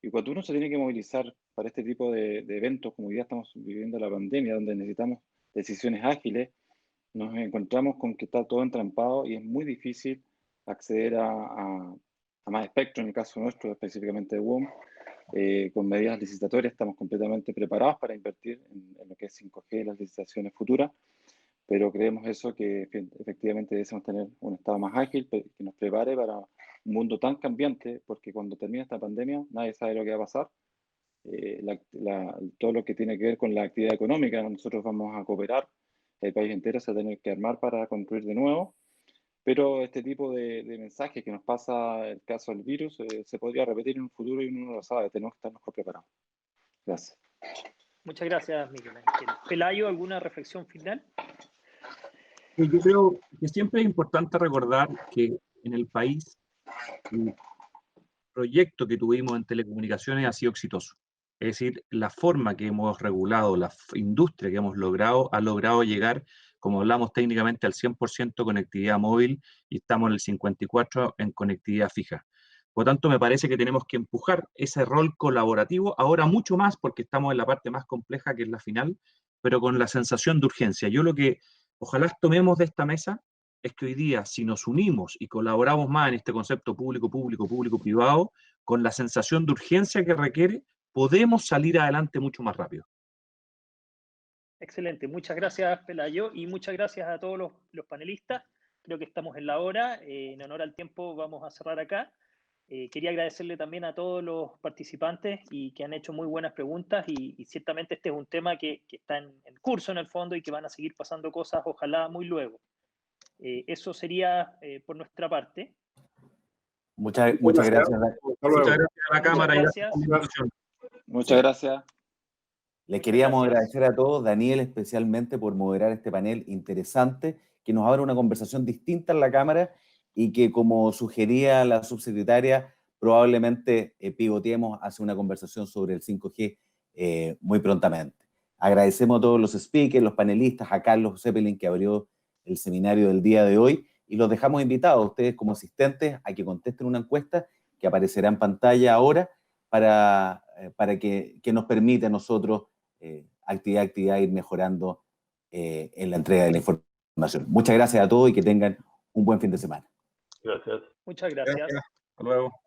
Speaker 4: y cuando uno se tiene que movilizar para este tipo de eventos, como hoy día estamos viviendo la pandemia, donde necesitamos decisiones ágiles, nos encontramos con que está todo entrampado y es muy difícil acceder a más espectro, en el caso nuestro, específicamente de WOM. Con medidas licitatorias estamos completamente preparados para invertir en lo que es 5G, las licitaciones futuras, pero creemos eso que efectivamente debemos tener un estado más ágil que nos prepare para un mundo tan cambiante, porque cuando termine esta pandemia nadie sabe lo que va a pasar. Todo lo que tiene que ver con la actividad económica, nosotros vamos a cooperar, el país entero se va a tener que armar para construir de nuevo, pero este tipo de mensajes que nos pasa el caso del virus se podría repetir en un futuro y uno no lo sabe, tenemos que estar mejor preparados. Gracias.
Speaker 6: Muchas gracias, Miguel Ángel. Pelayo, ¿alguna reflexión final?
Speaker 8: Yo creo que siempre es importante recordar que en el país el proyecto que tuvimos en telecomunicaciones ha sido exitoso. Es decir, la forma que hemos regulado, la industria que hemos logrado, ha logrado llegar, como hablamos técnicamente, al 100% conectividad móvil y estamos en el 54% en conectividad fija. Por lo tanto, me parece que tenemos que empujar ese rol colaborativo, ahora mucho más porque estamos en la parte más compleja que es la final, pero con la sensación de urgencia. Yo lo que ojalá tomemos de esta mesa es que hoy día, si nos unimos y colaboramos más en este concepto público-privado, con la sensación de urgencia que requiere, podemos salir adelante mucho más rápido.
Speaker 6: Excelente, muchas gracias, Pelayo, y muchas gracias a todos los panelistas. Creo que estamos en la hora, en honor al tiempo vamos a cerrar acá. Quería agradecerle también a todos los participantes y que han hecho muy buenas preguntas y ciertamente este es un tema que está en curso en el fondo y que van a seguir pasando cosas, ojalá muy luego. Eso sería por nuestra parte.
Speaker 1: Muchas gracias.
Speaker 8: Muchas gracias a la Cámara.
Speaker 4: Muchas gracias.
Speaker 1: Le queríamos agradecer a todos, Daniel especialmente, por moderar este panel interesante, que nos abre una conversación distinta en la Cámara y que, como sugería la subsecretaria, probablemente pivoteemos hacia una conversación sobre el 5G muy prontamente. Agradecemos a todos los speakers, los panelistas, a Carlos Zeppelin, que abrió el seminario del día de hoy, y los dejamos invitados a ustedes como asistentes a que contesten una encuesta que aparecerá en pantalla ahora para que nos permita a nosotros actividad ir mejorando en la entrega de la información. Muchas gracias a todos y que tengan un buen fin de semana.
Speaker 5: Gracias.
Speaker 6: Muchas gracias.
Speaker 7: Gracias.
Speaker 8: Hasta luego.